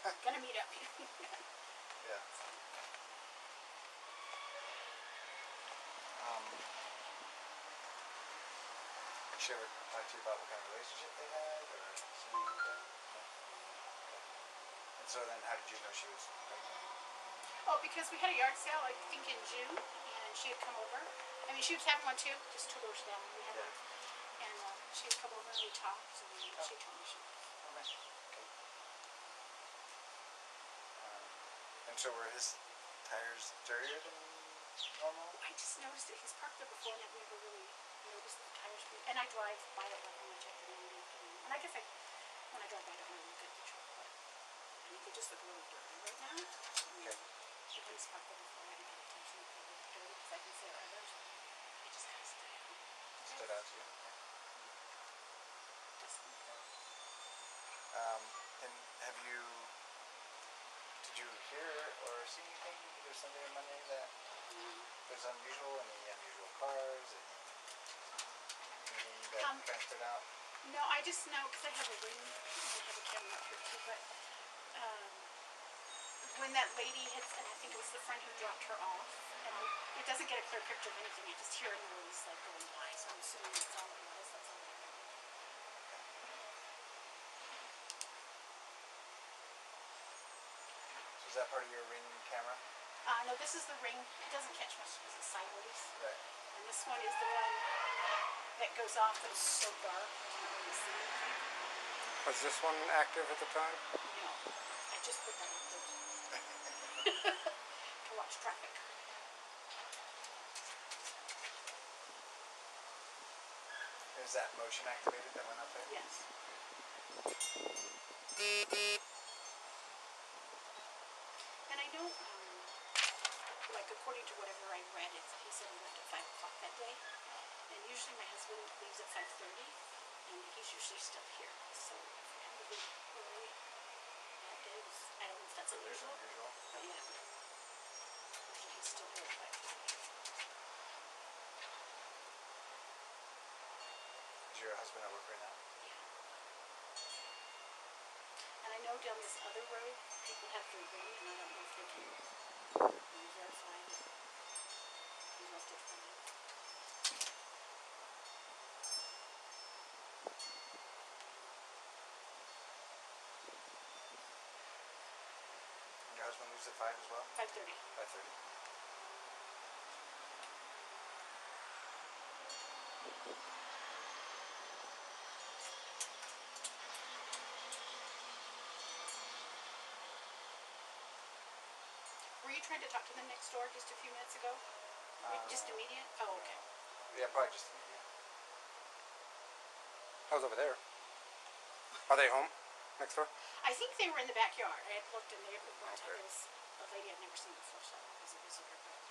Gonna meet up. Yeah. Did she ever talk to you about what kind of relationship they had, or see you there? No. And so then, how did you know she was pregnant? Oh, because we had a yard sale, I think in June, and she had come over. I mean, she was having one too, just 2 doors down. We had Yeah. one, and she had come over and we talked, and she told me she was. Okay. Okay. And so were his tires dirtier than normal? I just noticed it. He's parked there before, and I've never really noticed the tires. And I drive by it like when I check it in the afternoon. And I guess when I drive by, I don't really look at the truck, but I mean, they just look a little dirty right now. Okay. When he's parked there before, I didn't pay attention if they look dirty because I can see our others. It just kind of stood out. Stood out to you? Yeah. Just, And have you, did you hear or see anything either Sunday or Monday that was unusual? Any unusual cars? Anything that transferred out? No, I just know because I have a ring and I have a camera up here too, but when that lady hits, and I think it was the friend who dropped her off, and it doesn't get a clear picture of anything, I just hear a noise like going by, so I'm assuming that's all it was, that's all I heard. So is that part of your ring camera? No, this is the ring. It doesn't catch much because it's sideways. Right. And this one is the one that goes off that is so dark, you can't really see anything. Was this one active at the time? No, I just put that up there to watch traffic. Is that motion activated that went up there? Yes. And I know, like according to whatever I read, he said he left at 5 o'clock that day. And usually my husband leaves at 5:30, and he's usually still here. So for him to leave early that day was, I don't know if that's unusual, but yeah. Usually he's still here at 5:30. Is your husband at work right now? Yeah. And I know down this other road, people have their ring, and I don't know if they can verify that he left it for me. Your husband leaves at 5 as well? 5:30. 5:30. Were you trying to talk to them next door just a few minutes ago? Just immediate? Oh, okay. Yeah, probably just immediate. I was over there. Are they home next door? I think they were in the backyard. I had looked in there one time. Okay. There was a lady I'd never seen before, so I was a visitor. But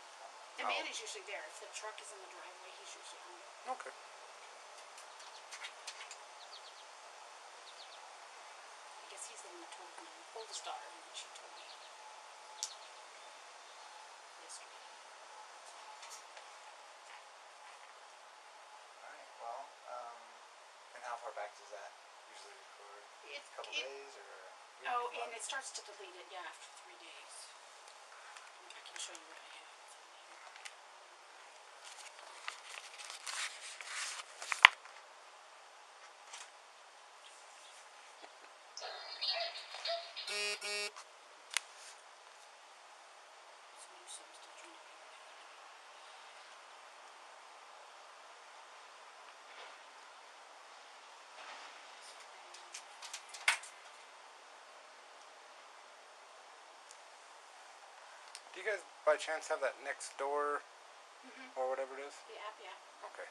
the man is usually there. If the truck is in the driveway, he's usually home. Okay. I guess he's the one that told my oldest daughter, and she told me yesterday. Alright, well, and how far back does that usually record? A couple days or a week? Oh, and it starts to delete it, yeah, after 3 days. I can show you what I have. Do you guys by chance have that next door or whatever it is? The app, yeah. Okay.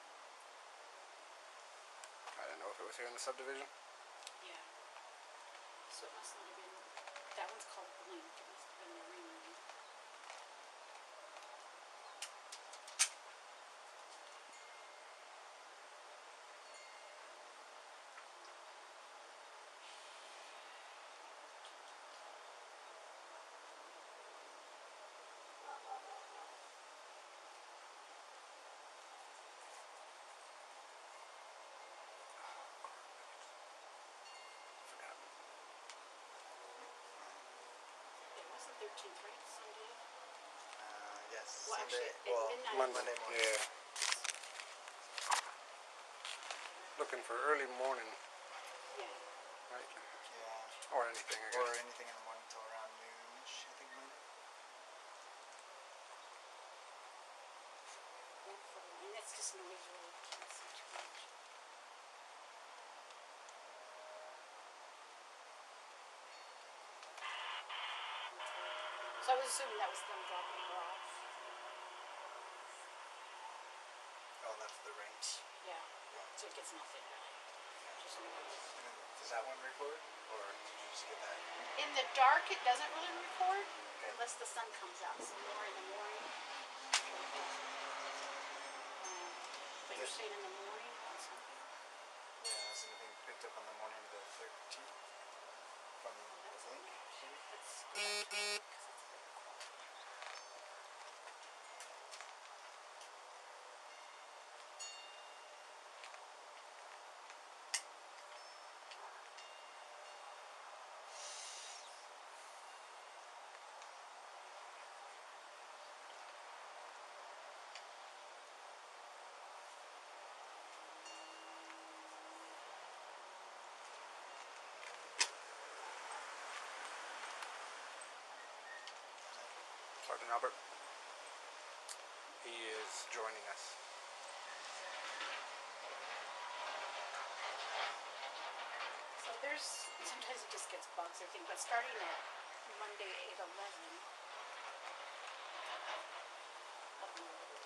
I didn't know if it was here in the subdivision. Yeah. So it must not have been, that one's called Blink. It must have been the ring one. 13th, right? Sunday. Yes. Well, Sunday. actually, at Well, midnight. Monday morning. Yeah. Looking for early morning, Yeah. right? Yeah. Or anything, I Or guess. anything in the morning till around noonish, I think Monday. And that's just noise really. Can't see too much. So I was assuming that was them dropping her off. Oh, that's the rings. Yeah. So it gets nothing really. Just noise. Does that one record? Or did you just get that? In the dark, it doesn't really record Okay. unless the sun comes out. So more in the morning. But you're saying in the morning on something? Yeah, has anything picked up on the morning of the 13th? From the link? Let's go back to it, 'cause it's very quiet. Sergeant Albert. He is joining us. So there's, sometimes it just gets bugs or things, but starting at Monday 8/11. I don't know what it is.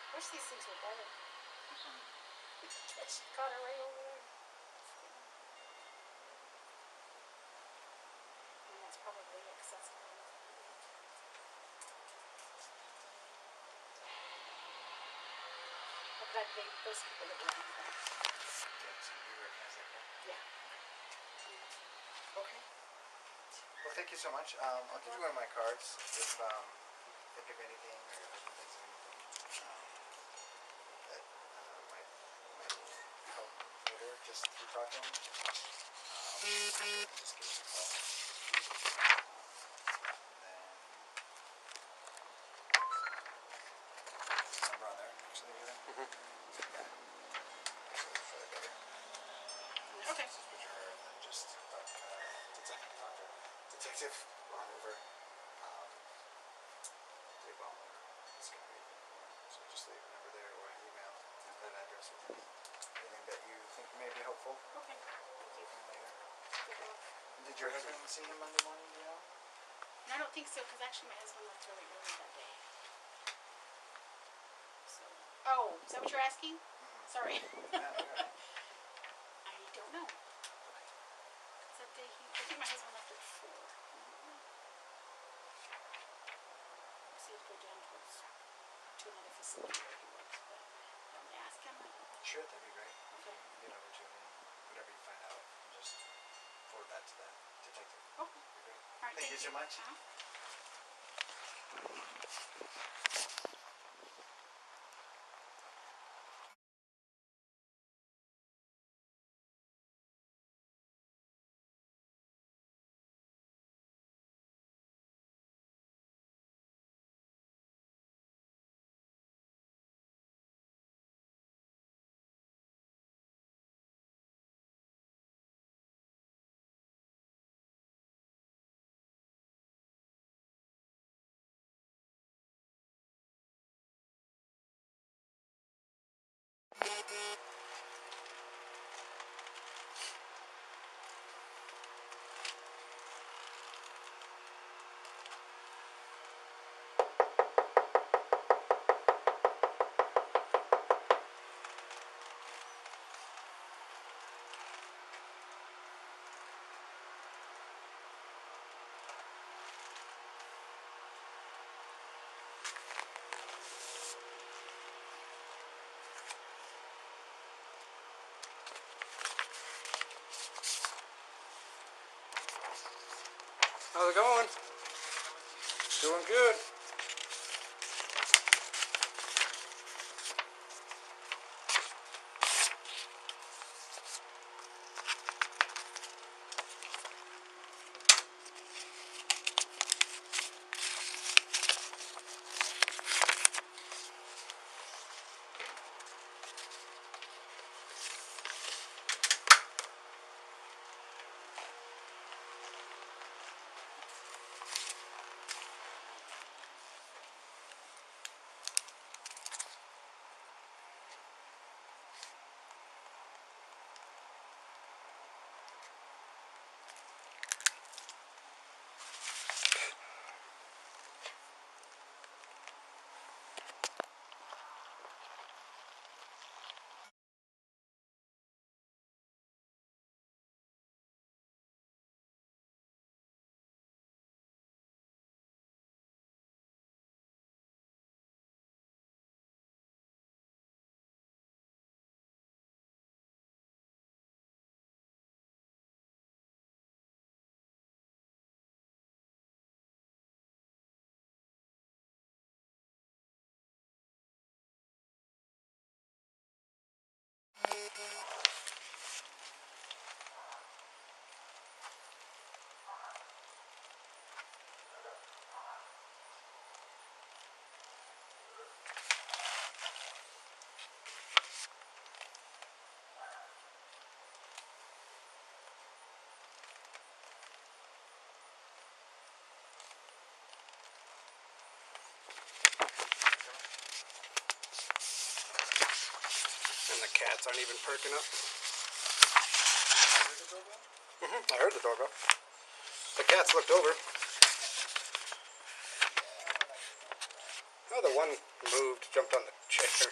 I wish these things were better. She caught her right over there. And that's probably it, 'cause that's not but those people that were on the phone. Yeah, so you recognize that call? Yeah. Okay. Well, thank you so much. I'll give you one of my cards if you think of anything or if you think of anything that might help later. Just through talking. Just give us a call. And then number on there. Actually, yeah. Mm-hmm. Yeah. So it's probably better. Okay. This is what you're, and then just Detective Ronhover. Dave Ballmer is going to be so just leave a number there or an email at that address with anything that you think may be helpful. Okay. Thank you. Later. Good luck. Did your husband see him Monday morning? Do you know? And I don't think so, because actually my husband left really early that day. So. Oh, is that what you're asking? Sorry. Yeah. I don't know. That day I think my husband left at 4. So he'd go down to another facility where he works, but I'm gonna ask him. Sure, that'd be great. Okay. Get over to him, whatever you find out, and just forward that to the detective. Okay. That'd be great. All right. Thank you so much. How's it going? Doing good. And the cats aren't even perking up. I heard the doorbell. The cats looked over. Oh, the one moved, jumped on the chair.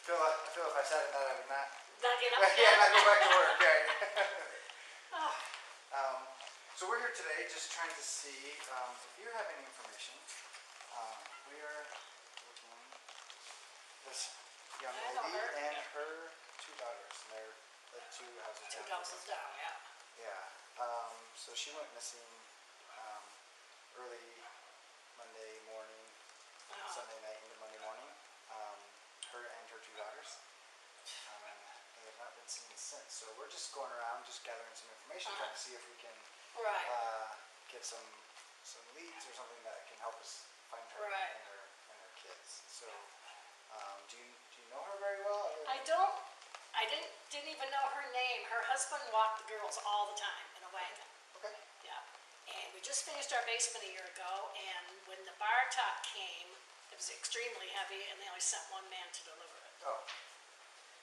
I feel if I sat in that, I would not. Not get up? Yeah, not go back to work. Right. Oh. So we're here today just trying to see if you have any information. We are looking this young I know lady her. and her two daughters, and they're the two houses Two down. houses down, yeah. Yeah. So she went missing early Monday morning, Sunday night into Monday morning. Her and her two daughters. They have not been seen since. So we're just going around, just gathering some information, trying to see if we can Right. get some leads or something that can help us find her Right. and her kids. So do you know her very well? I didn't even know her name. Her husband walked the girls all the time in a wagon. Okay. Yeah. And we just finished our basement a year ago, and when the bar top came, it was extremely heavy, and they only sent one man to deliver it. Oh.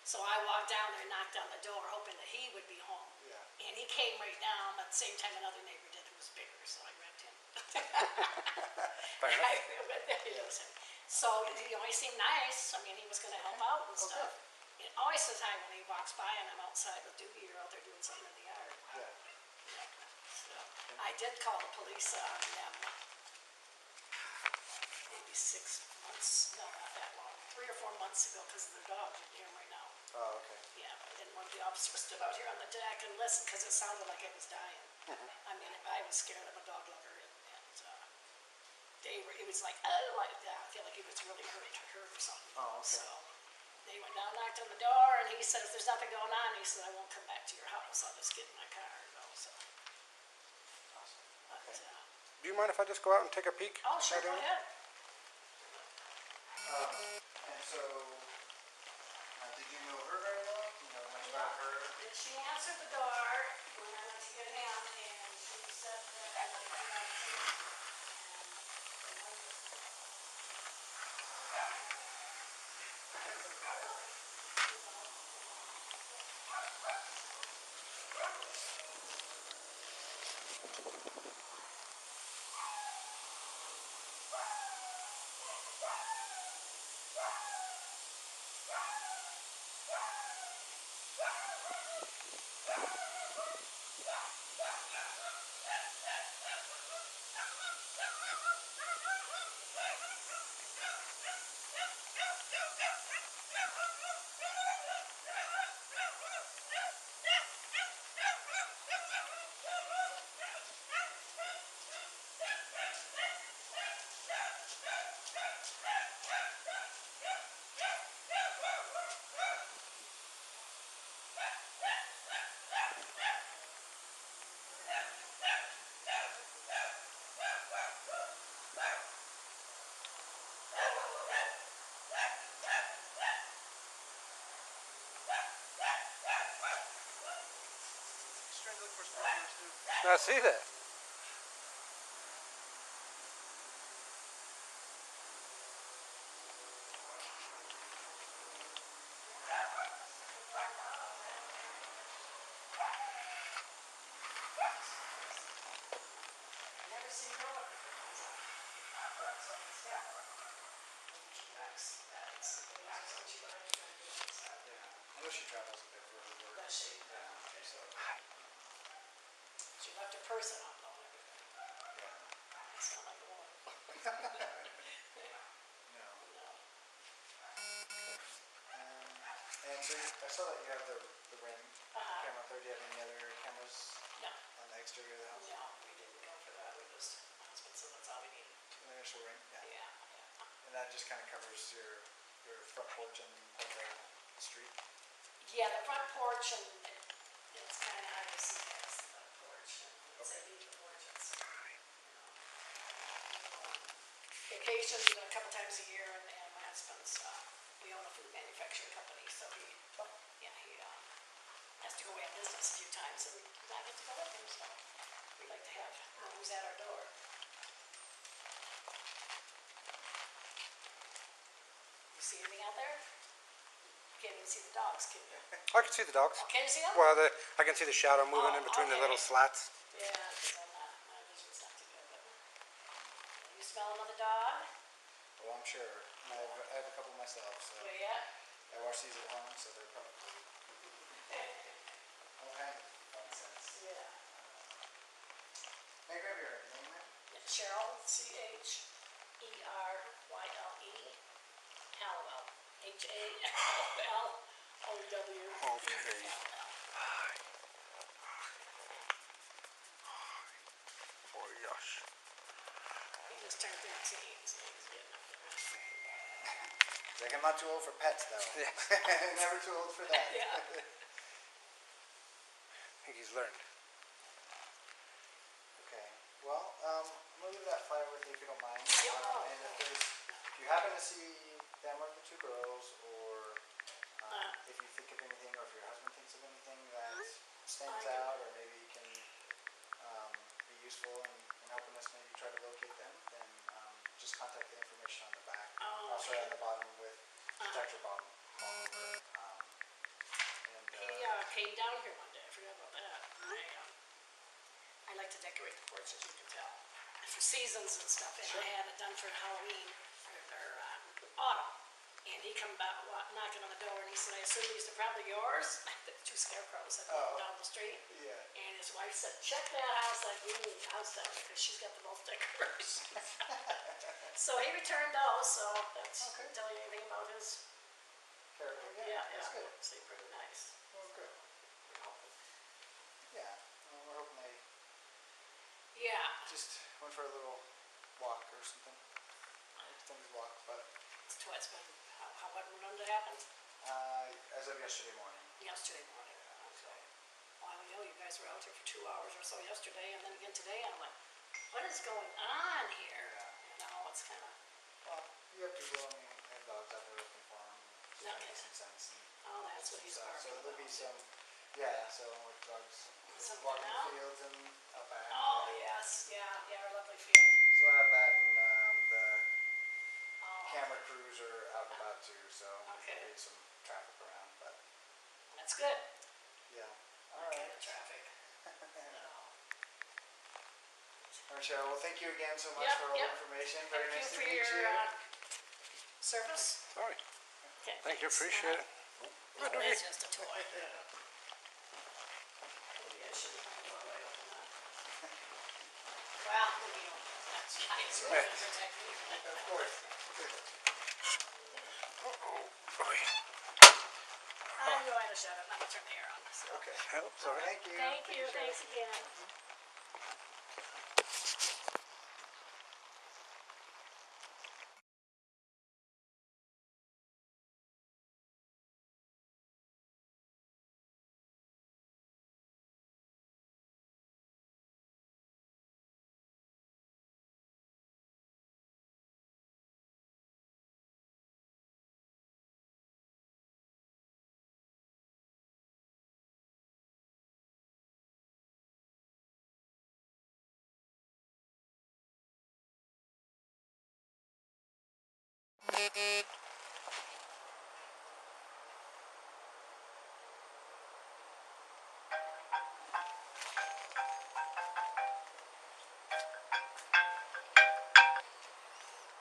So I walked down there and knocked on the door, hoping that he would be home. Yeah. And he came right down at the same time another neighbor did who was bigger, so I grabbed him. Fair enough. So, he seemed nice. I mean, he was going to help out and stuff. He always says hi when he walks by and I'm outside with duty or out there doing something in the yard. Yeah. So, I did call the police on them maybe 6 months, no, not that long, 3 or 4 months ago because of the dog. You can hear him right now. Oh, okay. Yeah, and one of the officers stood out here on the deck and listened because it sounded like it was dying. I mean, I was scared of a dog lover, and it was like, oh, like that. I feel like he was really hurt or something. Oh, okay. So they went down, knocked on the door, and he says, "There's nothing going on." He said, "I won't come back to your house. I'll just get in my car and go." So, Awesome. but, Okay. Do you mind if I just go out and take a peek? oh, sure, go ahead. And so, did you know her very well? Do you know much about her? She answered the door when I went to get him, and she said that I would come out I see that. never seen her look. I know she travels a bit for her work. Does she? Yeah. So, She left her purse at home and everything. yeah. It's not like a woman. No. No. And so I saw that you have the Ring camera up there. Do you have any other cameras No. on the exterior of the house? No, we didn't go for that. We just, my husband said that's all we needed. An initial Ring? Yeah. And that just kind of covers your front porch and the street? Yeah, the front porch, and it's kind of hard to see past the front porch. It's a deep porch. It's, vacation a couple times a year, and my husband's, we own a food manufacturing company, so he has to go away on business a few times, and I get to go with him, so we like to have who's at our door. You see anything out there? Can't even see the dogs, can you? I can see the dogs. Oh, can you see them? Well, I can see the shadow moving in between the okay. little slats. Yeah, because my vision's not too good, but you smell another dog? Well, I'm sure. I have a couple myself, so Where you at? I watch these at home, so they're probably all kinds of fun sense. Yeah. May I grab your name, ma'am? It's Cheryl, Cheryle, Hallowell, Hallow. Okay. Oh, gosh. He just turned 13, so he's getting up there. He's like, I'm not too old for pets, though. Yeah. Never too old for that. Yeah. I think he's learned. Okay. Well, I'm gonna leave that flyer with you if you don't mind. Yeah. And if you happen to see them or the two girls, or if you think of anything, or if your husband thinks of anything that stands out, or maybe can be useful in helping us maybe try to locate them, then just contact the information on the back. Also on the bottom with Dr. Bob. He came down here one day. I forgot about that. I like to decorate the porch, as you can tell, for seasons and stuff. And I had it done for Halloween or autumn. And he come back knocking on the door, and he said, "I assume these are probably yours." The two scarecrows had gone down the street. Yeah. And his wife said, "Check that house out. We need the house down there because she's got the most decorations." So he returned those. So that's tell you anything about his. Character. Yeah. That's good. So pretty nice. Well, good. Yeah. Well, we're hoping they Yeah. just went for a little walk or something. Extended walk, but It's been however long it happened. as of yesterday morning. Yesterday morning. Okay. Well, I know you guys were out here for 2 hours or so yesterday, and then again today. And I'm like, what is going on here? Yeah. You know, it's kind of. Well, you have people in the dogs out there looking for them. Trying to get some sense. Oh, that's what he's So barking there'll be about. some, yeah, so with dogs Something walking out? the fields and out back. Oh, yes, yeah, our lovely field. So we'll have that and the Oh, camera crews are out and about too, so okay. there'll be some traffic around, but that's good. yeah. That kind Alright. of traffic. Alright, Cheryl, well thank you again so much Yep, for all the yep. information. Very Thank you nice to for meet your you. service. Sorry. Okay, Thank you, thanks. appreciate it. Oh, it's just a toy. Maybe I shouldn't have the doorway open up. Well, maybe you don't. That's nice. You're Yeah. gonna protect me. Of course. I'm going to shut up. I'm gonna turn the air on. So. Okay. Oh, sorry. Thank you. Thank you. Cheryl. Thanks again.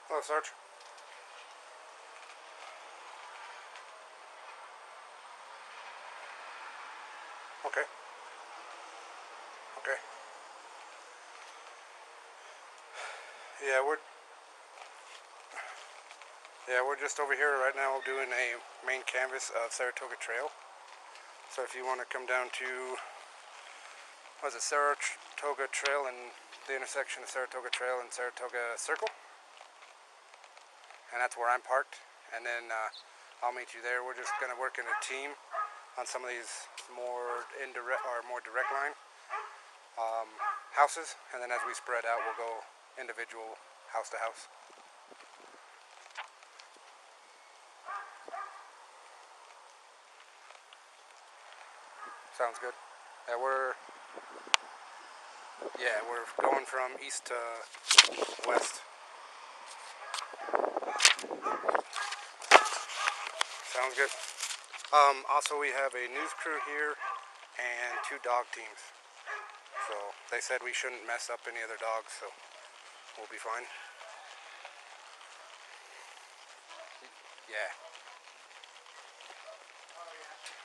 Hello, Sarge. Okay. Okay. We're just over here right now doing a main canvas of Saratoga Trail. So if you want to come down to, was it Saratoga Trail and the intersection of Saratoga Trail and Saratoga Circle, and that's where I'm parked. And then I'll meet you there. We're just gonna work in a team on some of these more indirect or more direct line houses, and then as we spread out, we'll go individual house to house. Sounds good. We're going from east to west. Sounds good. Also, we have a news crew here and 2 dog teams. So they said we shouldn't mess up any other dogs, so we'll be fine. Yeah.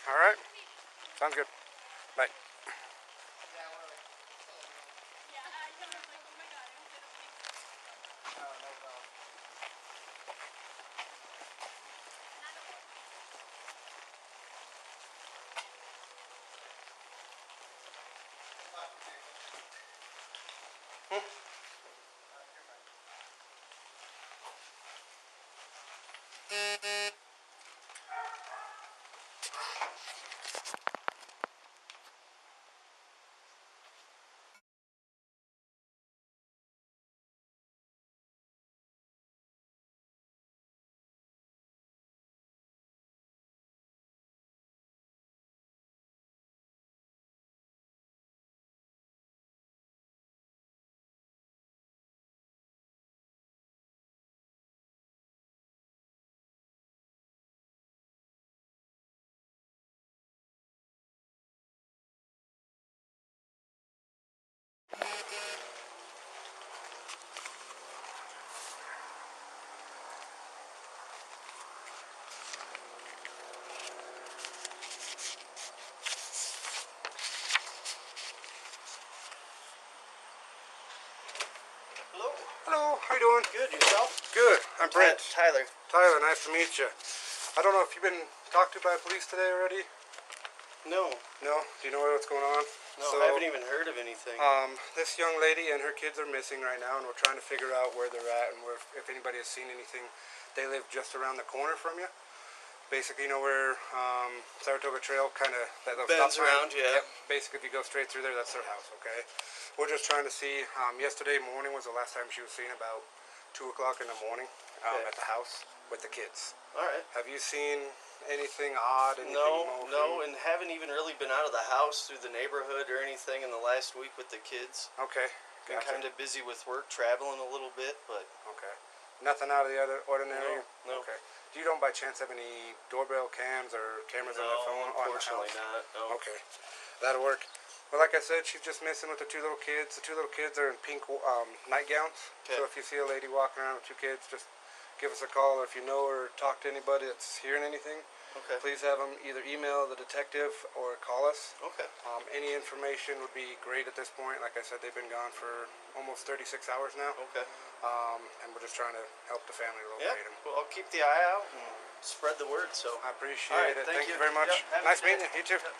All right. Sounds good. Bye. Hello. Hello. How you doing? Good. Yourself? Good. I'm Brent. Tyler. Tyler, nice to meet you. I don't know if you've been talked to by police today already. No, No? Do you know what's going on? no, So, I haven't even heard of anything. this young lady and her kids are missing right now, and we're trying to figure out where they're at and if anybody has seen anything. They live just around the corner from you. Basically, you know where Saratoga Trail kind of that little Bends stop sign? around, yeah. Yep. Basically, if you go straight through there, that's their house. Okay. We're just trying to see. Yesterday morning was the last time she was seen, about 2 o'clock in the morning Okay. at the house. with the kids. All right. Have you seen anything odd? Anything No, mopey? and haven't even really been out of the house through the neighborhood or anything in the last week with the kids. Okay. Been Gotcha. kind of busy with work, traveling a little bit, but Okay. Nothing out of the other ordinary? No. Okay. You don't by chance have any doorbell cams or cameras on the phone or on the unfortunately house? not. No. Okay. That'll work. Well, like I said, she's just missing with the two little kids. The two little kids are in pink nightgowns. Okay. So if you see a lady walking around with two kids, just give us a call. Or if you know or talk to anybody that's hearing anything, Okay. please have them either email the detective or call us. Okay. Any information would be great at this point. Like I said, they've been gone for almost 36 hours now. Okay. And we're just trying to help the family Yeah. locate them. Well, I'll keep the eye out and spread the word. So. I appreciate All right, it. thank Thank you you. very much. Yep, have a Nice good meeting day. you. You too. Yep.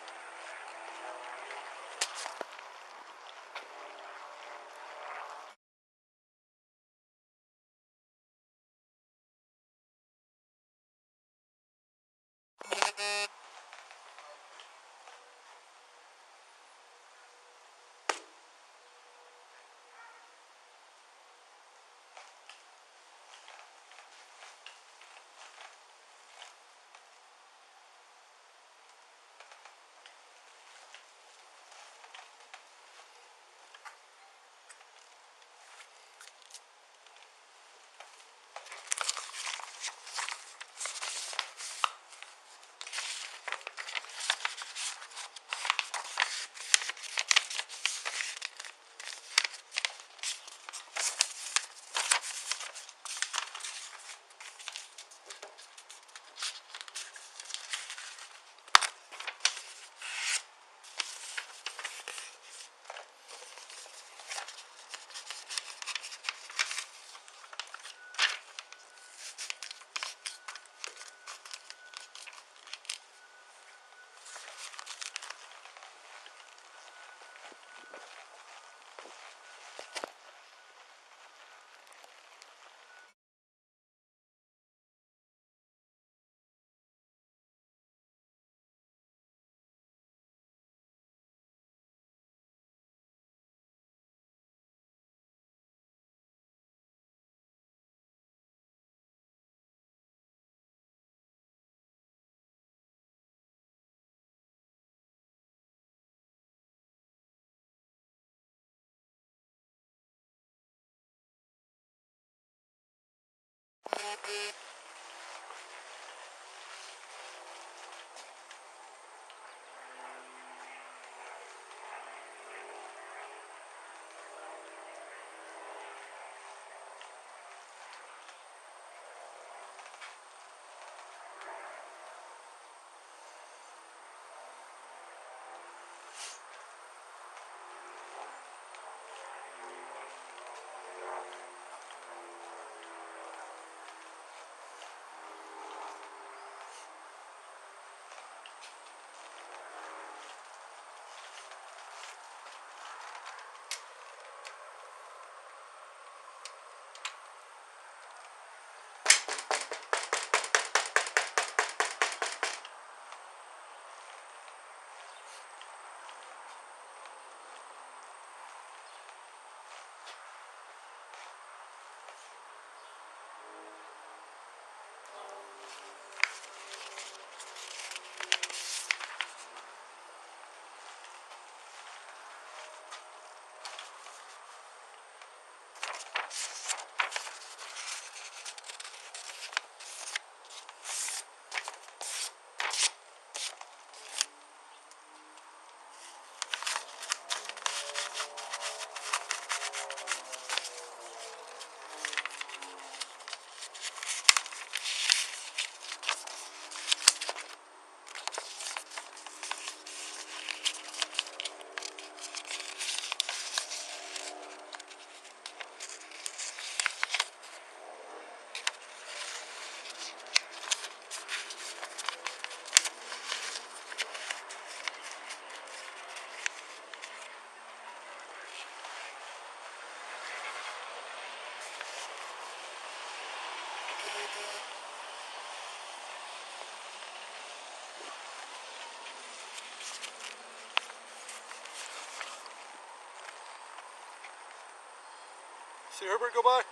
See Herbert go by?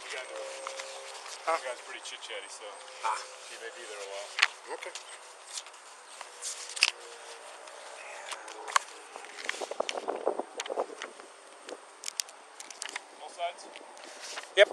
The guy's pretty chit-chatty, so he may be there a while. Okay. All sides? Yep.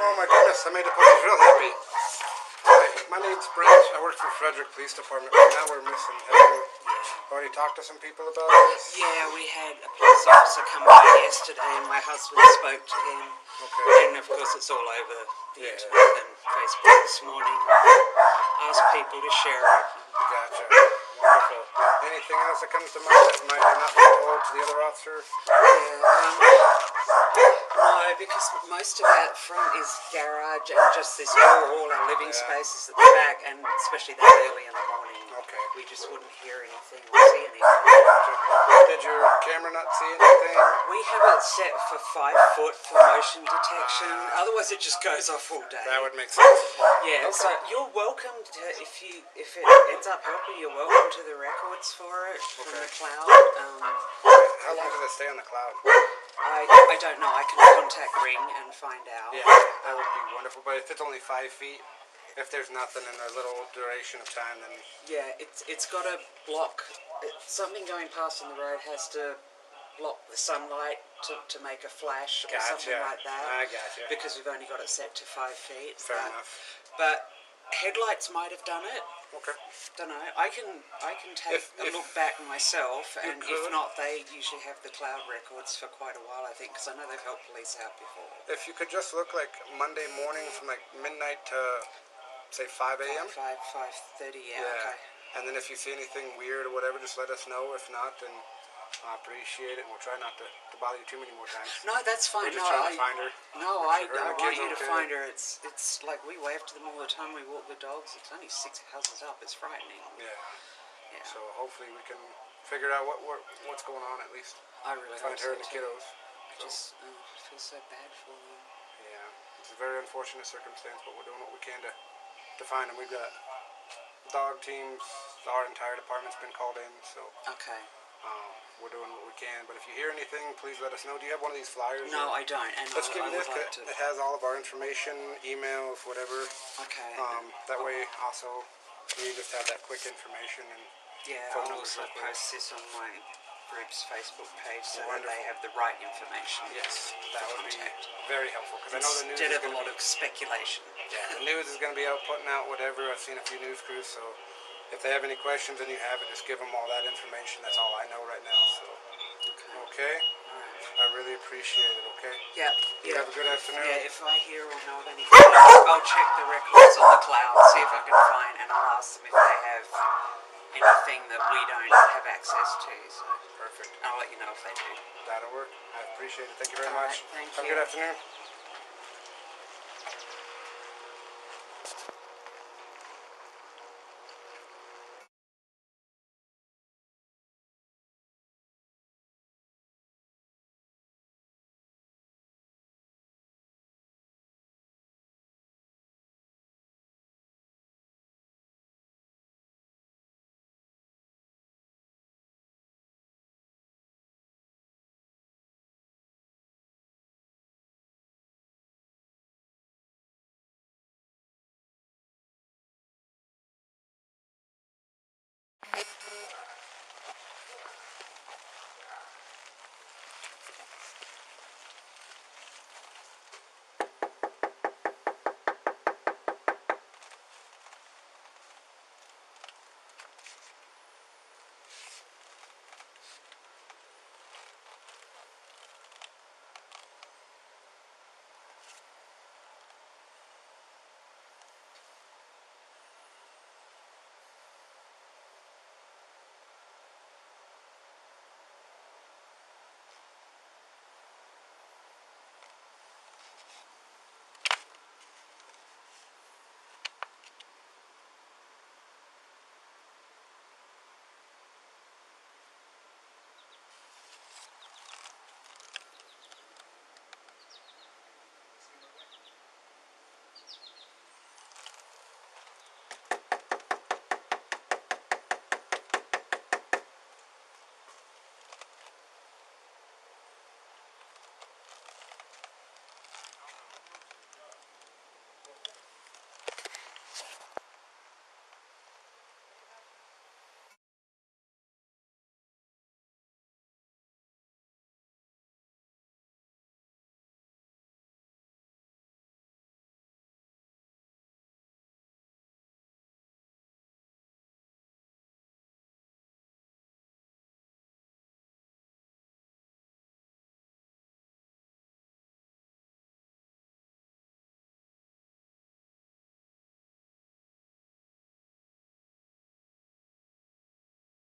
Oh my goodness, I made the puppies real happy. Hi, my name's Brent. I work for Frederick Police Department. Right now we're missing. Have you already talked to some people about this? Yeah, we had a police officer come by yesterday and my husband spoke to him. Okay. And of course it's all over the Yeah. internet and Facebook this morning. Asked people to share it. Gotcha. Wonderful. Anything else that comes to mind that might have not been told to the other officer? No, because most of our front is garage and just this hall, all our living spaces at the back, and especially that early in the morning. Okay. We just wouldn't hear anything or see anything. Did your camera not see anything? We have it set for 5 foot for motion detection. Otherwise, it just goes off all day. That would make sense. Yeah. Okay. So you're welcome to, if it ends up helping, you're welcome to the records for it from the cloud. How long does it stay on the cloud? I don't know. I can contact Ring and find out. Yeah, that would be wonderful. But if it's only 5 feet, if there's nothing in a little duration of time, then Yeah, it's got to block. Something going past on the road has to block the sunlight to make a flash or something like that. I gotcha. Because we've only got it set to 5 feet. Fair enough. But headlights might have done it. Okay. Don't know. I can take a look back myself, and if could. not, they usually have the cloud records for quite a while, I think, because I know they've helped police out before. If you could just look like Monday morning from like midnight to say 5 a.m. 5:30. Yeah. Okay. And then if you see anything weird or whatever, just let us know. If not, then I appreciate it, and we'll try not to bother you too many more times. No, that's fine. We're just trying to find her. No, Make I sure her and the want kids you to okay. find her. It's like we wave to them all the time. We walk the dogs. It's only 6 houses up. It's frightening. Yeah. Yeah. So hopefully we can figure out what's going on at least. I really Find hope her so and the too. kiddos. I just feel so bad for them. Yeah, it's a very unfortunate circumstance, but we're doing what we can to find them. We've got dog teams. Our entire department's been called in, so Okay. we're doing what we can. But if you hear anything, please let us know. Do you have one of these flyers? No, I don't. And Let's give I you would this. like to. It has all of our information, emails, whatever. Okay. That way, also, you just have that quick information. And Yeah, phone I'll numbers also real quick. post this on my group's Facebook page so that Wonderful. they have the right information. yes, that would be Contact. very helpful because I know the news Instead is of a going lot to of speculation. the news is going to be out putting out whatever. I've seen a few news crews, so if they have any questions and you have it, just give them all that information. That's all I know right now. So, okay, Alright. I really appreciate it. Okay, Yeah. you have a good afternoon. Yeah, if I hear or know of anything, I'll check the records on the cloud, see if I can find, and I'll ask them if they have anything that we don't have access to. So Perfect. I'll let you know if they do. That'll work. I appreciate it. Thank you very All right, much. thank Have a you. good afternoon.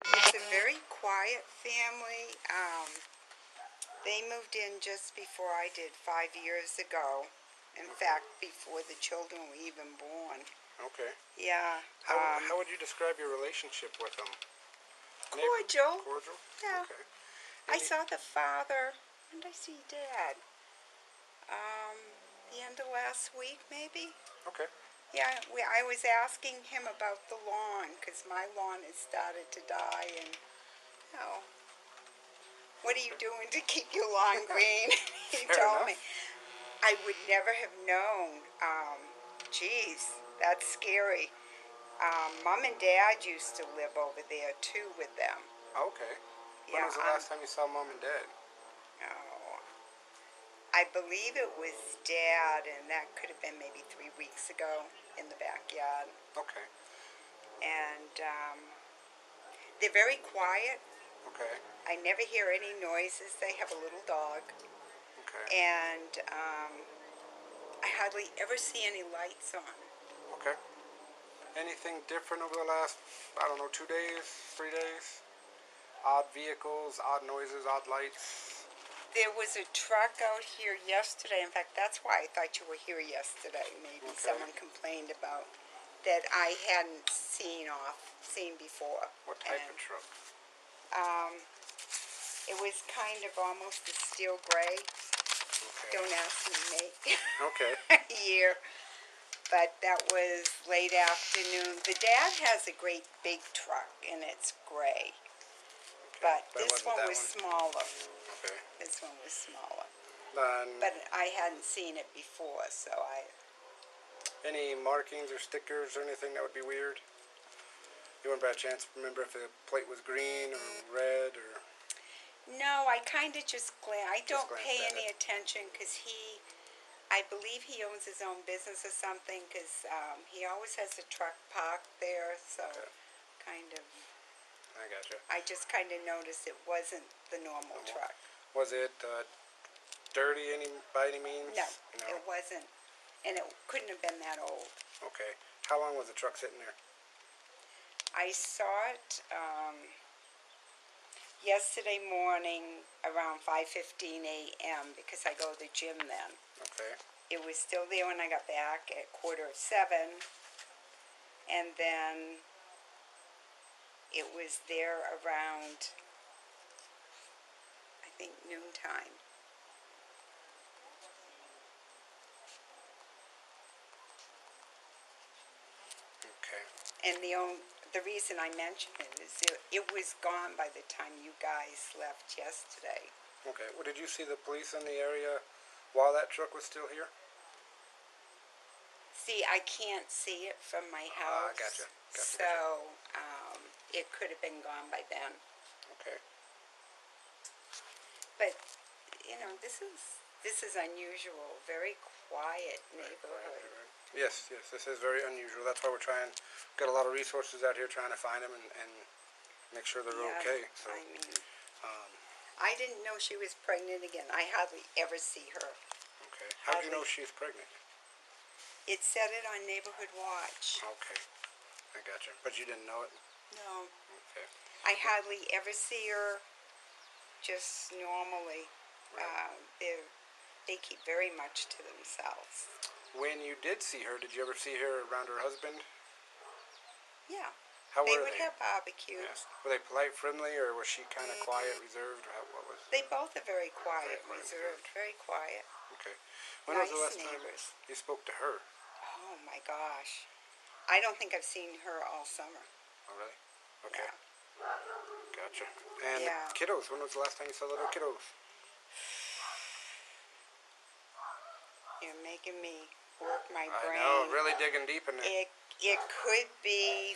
It's a very quiet family. They moved in just before I did 5 years ago. In fact, before the children were even born. Okay. Yeah. How would you describe your relationship with them? Cordial. Cordial? Yeah. Okay. I saw the father. When did I see Dad? The end of last week, maybe? Okay. Yeah, I was asking him about the lawn, because my lawn has started to die, and, you know, what are you doing to keep your lawn green? He Fair told enough. me. I would never have known. Geez, that's scary. Mom and Dad used to live over there, too, with them. Okay. When Yeah, was the last time you saw Mom and Dad? oh, I believe it was Dad, and that could have been maybe 3 weeks ago in the backyard. Okay. And they're very quiet. Okay. I never hear any noises. They have a little dog. Okay. And I hardly ever see any lights on. Okay. Anything different over the last, I don't know, 2 days, 3 days? Odd vehicles, odd noises, odd lights? There was a truck out here yesterday. In fact, that's why I thought you were here yesterday. Maybe Okay. someone complained about that I hadn't seen before. What type And, of truck? it was kind of almost a steel gray. Okay. Don't ask me to make Okay. a year. But that was late afternoon. The Dad has a great big truck, and it's gray. But That this wasn't one that was one? smaller. Okay. This one was smaller. Then But I hadn't seen it before, so any markings or stickers or anything that would be weird? You wouldn't by a chance remember if the plate was green or red or... No, I kind of just I don't glanced pay at any it. attention because I believe he owns his own business or something because he always has a truck parked there, so Okay. kind of, I gotcha. I just kind of noticed it wasn't the normal truck. Was it dirty by any means? No, it wasn't, and it couldn't have been that old. Okay. How long was the truck sitting there? I saw it yesterday morning around 5:15 a.m. because I go to the gym then. Okay. It was still there when I got back at 6:45, and then it was there around, I think, noontime. Okay. And the reason I mention it is it was gone by the time you guys left yesterday. Okay. Well, did you see the police in the area while that truck was still here? See, I can't see it from my house. Gotcha. So it could have been gone by then. Okay. But this is unusual. Very quiet neighborhood. Right. Yes, this is very unusual. That's why we're got a lot of resources out here trying to find them and make sure they're Yeah, okay. So, I mean, I didn't know she was pregnant again. I hardly ever see her. okay. How do you know Hardly. she's pregnant? It said it on Neighborhood Watch. Okay. I gotcha. But you didn't know it? No, Okay. I hardly ever see her. Just normally, they keep very much to themselves. When you did see her, did you ever see her around her husband? Yeah, How they were would they? have barbecues. Yeah. Were they polite, friendly, or was she kind of quiet, reserved, or what was? They both are very quiet, Very quiet, reserved, very quiet. Okay. When was the Nice last neighbors. time you spoke to her? Oh my gosh, I don't think I've seen her all summer. Oh, really? Okay. Yeah. Gotcha. And Yeah. the kiddos, when was the last time you saw little kiddos? You're making me work my I brain. know, really digging deep in it. It could be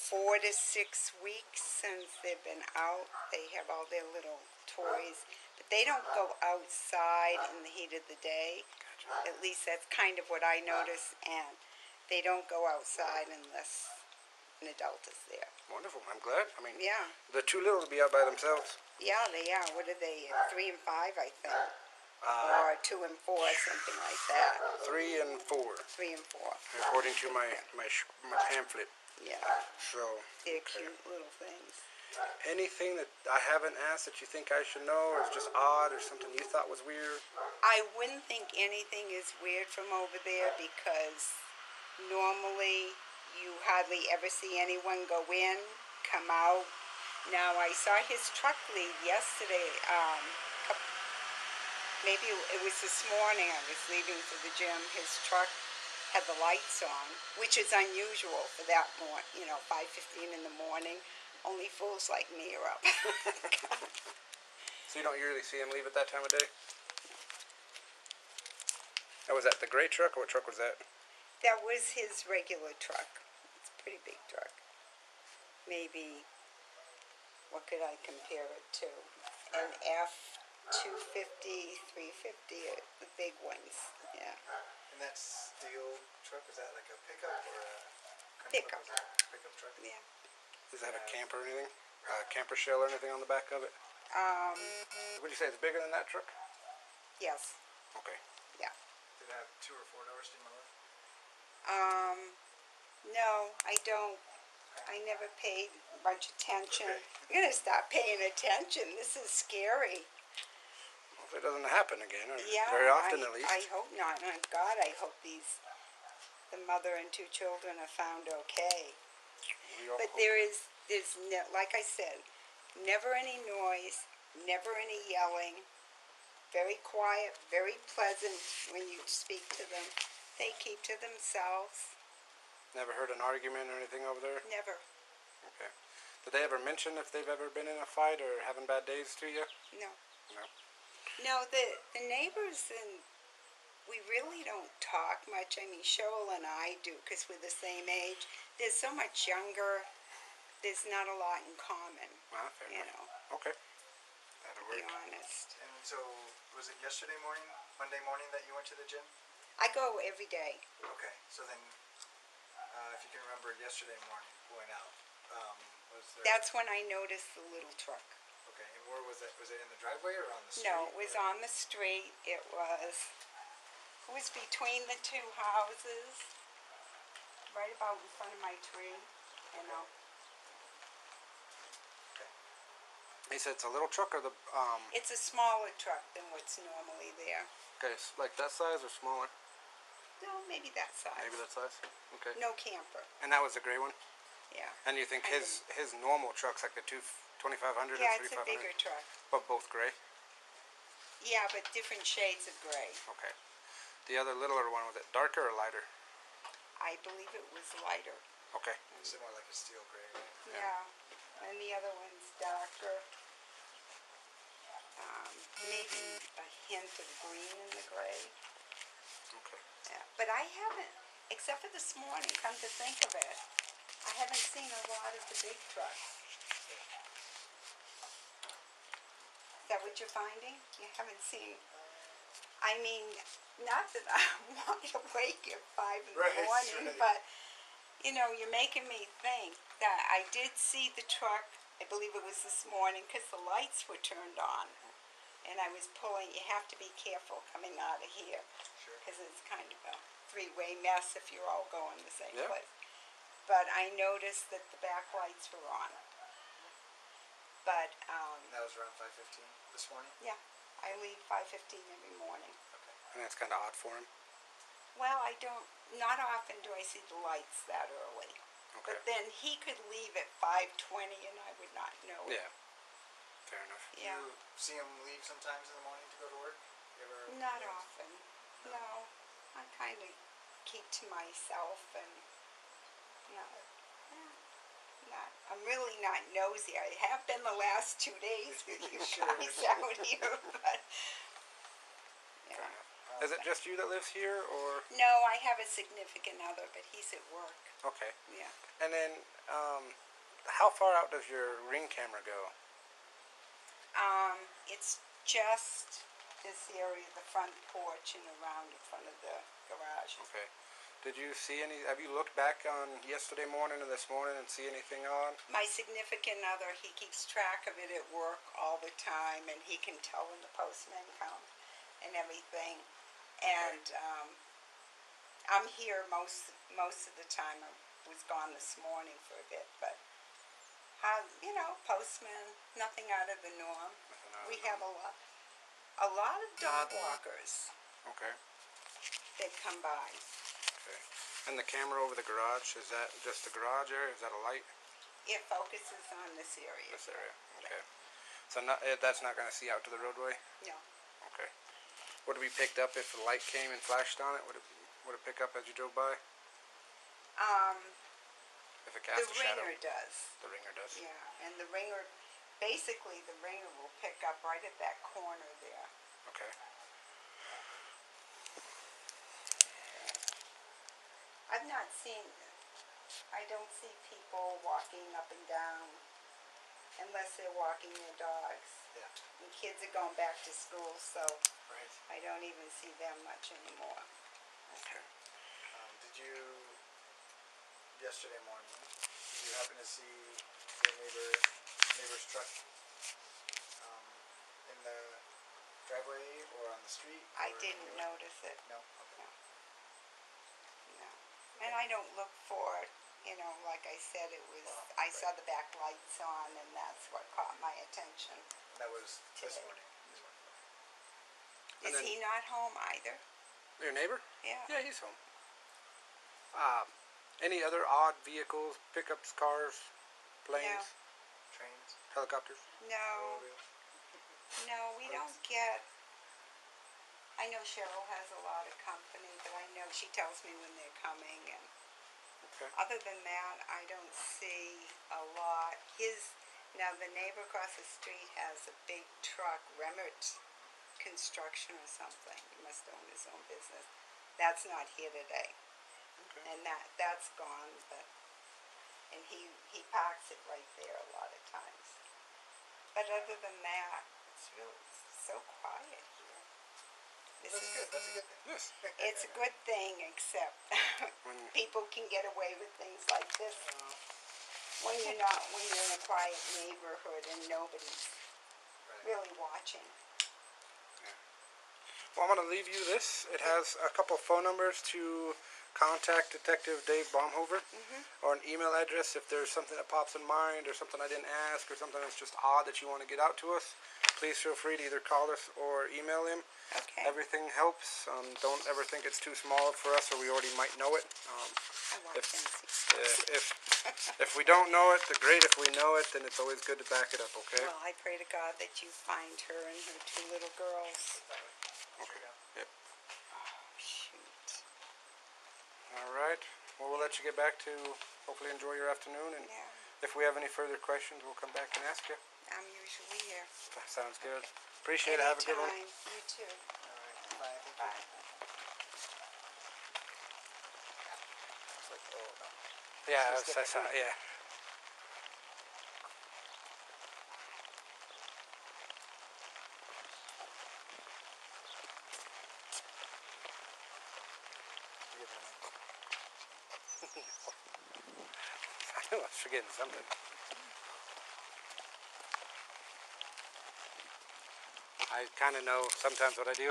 4 to 6 weeks since they've been out. They have all their little toys, but they don't go outside in the heat of the day. At least that's kind of what I notice, and they don't go outside unless an adult is there. Wonderful. I'm glad. I mean, Yeah, the two little to be out by themselves. yeah, they are. What are they? 3 and 5, I think, or 2 and 4, something like that. 3 and 4, 3 and 4. according to my pamphlet. Yeah, So, they're cute little things. anything that I haven't asked that you think I should know, or is just odd, or something you thought was weird? I wouldn't think anything is weird from over there because Normally, you hardly ever see anyone go in, come out. Now, I saw his truck leave yesterday. Maybe it was this morning. I was leaving for the gym. His truck had the lights on, which is unusual for that morning. 5:15 in the morning. Only fools like me are up. So you don't usually see him leave at that time of day? Oh, was that the gray truck, or what truck was that? That was his regular truck. It's a pretty big truck. Maybe, what could I compare it to? An F-250, 350, the big ones, yeah. And that steel truck, is that like a pickup or a Pickup. Pickup truck? Yeah. Does it have a camper or anything? A camper shell or anything on the back of it? Would you say it's bigger than that truck? Yes, Okay. yeah. Did it have 2 or 4 doors, do you remember? No, I don't. I never paid much attention. Okay. I'm gonna stop paying attention. This is scary. Well, if it doesn't happen again, or Yeah, very often at least. I hope not. Oh, God, I hope the mother and 2 children are found okay. We all But hope. there's no, like I said, never any noise, never any yelling. Very quiet, very pleasant when you speak to them. They keep to themselves. Never heard an argument or anything over there? Never. Okay. Did they ever mention if they've ever been in a fight or having bad days to you? No. No. No, the neighbors, and we really don't talk much. I mean, Cheryl and I do because we're the same age. They're so much younger. There's not a lot in common, Ah, fair you enough. know, Okay. That'll to be work. honest. And so, was it yesterday morning, Monday morning that you went to the gym? I go every day. Okay, so then, if you can remember yesterday morning going out, was there... That's when I noticed the little truck. Okay, and where was it? Was it in the driveway or on the street? No, it was or- on the street. It was between the 2 houses, right about in front of my tree, you know. He said it's a little truck or the, It's a smaller truck than what's normally there. okay, like that size or smaller? No, maybe that size. Maybe that size? Okay. No camper, And that was the gray one? yeah. And you think I his normal truck's like the 2500 Yeah, and it's a 3500? bigger truck. But both gray? Yeah, but different shades of gray. Okay. The other littler one, was it darker or lighter? I believe it was lighter. Okay. Similar like a steel gray, right? Yeah. And the other one's darker. Maybe a hint of green in the gray. Okay. Yeah. But I haven't, except for this morning, come to think of it, I haven't seen a lot of the big trucks. Is that what you're finding? You haven't seen, I mean, not that I want to wake at 5 in the Right, morning, right. but, you're making me think that I did see the truck, I believe it was this morning, because the lights were turned on. And I was pulling, you have to be careful coming out of here, Sure. because it's kind of a 3-way mess if you're all going the same Yeah. place. But I noticed that the back lights were on. But, And that was around 5:15 this morning? yeah, I leave 5:15 every morning. Okay. And that's kind of odd for him. Well, not often do I see the lights that early. Okay. But then he could leave at 5:20 and I would not know it. Yeah. Fair enough. Yeah. You see him leave sometimes in the morning to go to work? You ever... Not often. No. I kind of keep to myself and I'm really not nosy. I have been the last 2 days with you Sure. guys out here, but yeah. Fair enough. Is it just you that lives here, or? No, I have a significant other, but he's at work. Okay. Yeah. And then, how far out does your ring camera go? It's just this area, the front porch and around in front of the garage. Okay. Did you see have you looked back on yesterday morning and this morning and see anything on? My significant other, he keeps track of it at work all the time, and he can tell when the postmen come and everything. And I'm here most of the time. I was gone this morning for a bit, but postmen, nothing out of the norm. Nothing out of We the have a lot of dog walkers Okay. that come by. Okay. And the camera over the garage, is that just the garage area? Is that a light? It focuses on this area. This area, okay. So that's not going to see out to the roadway? No. Okay. Would it be picked up if the light came and flashed on it? Would it pick up as you drove by? If it casts a shadow? Ringer does. The ringer does? Yeah, and the ringer, basically the ringer will pick up right at that corner there. Okay. I've not seen, I don't see people walking up and down unless they're walking their dogs. Yeah. And kids are going back to school, so Right. I don't even see them much anymore. Okay. Did you, yesterday morning, did you happen to see your neighbor's truck in the driveway or on the street? I or didn't anywhere? notice it. No? Okay. No. And I don't look for it, you know, like I said, I saw the back lights on and that's what caught my attention. That was this Today. morning. And Is then- he not home either? Your neighbor? Yeah. Yeah, he's home. Any other odd vehicles, pickups, cars, planes, Trains? helicopters? No, Automobiles? no, we don't get, I know Cheryl has a lot of company, but I know she tells me when they're coming and Okay. other than that, I don't see a lot. Now the neighbor across the street has a big truck, Remmert Construction or something. He must own his own business. That's not here today. Okay. And that's gone, and he parks it right there a lot of times. But other than that, it's really so quiet here. That's good. That's a good thing. Yes. It's a good thing, except When- people can get away with things like this when you're in a quiet neighborhood and nobody's really watching. Well, I'm going to leave you this. It has a couple phone numbers to contact Detective Dave Baumhover, or an email address if there's something that pops in mind or something I didn't ask or something that's just odd that you want to get out to us. Please feel free to either call us or email him. Okay. Everything helps. Don't ever think it's too small for us or we already might know it. I want if- fancy. If we don't know it, the great. If we know it, then it's always good to back it up, okay? Well, I pray to God that you find her and her two little girls. Yep. Oh, shoot. All right. Well, we'll let you get back to hopefully enjoy your afternoon. And Yeah, if we have any further questions, we'll come back and ask you. I'm usually here. Sounds good. Appreciate it. Have a good one. Anytime. You too. All right. Bye. Bye. It's like, oh, no. Yeah, Just that's, different. yeah. I knew I was forgetting something. I kind of know sometimes what I do.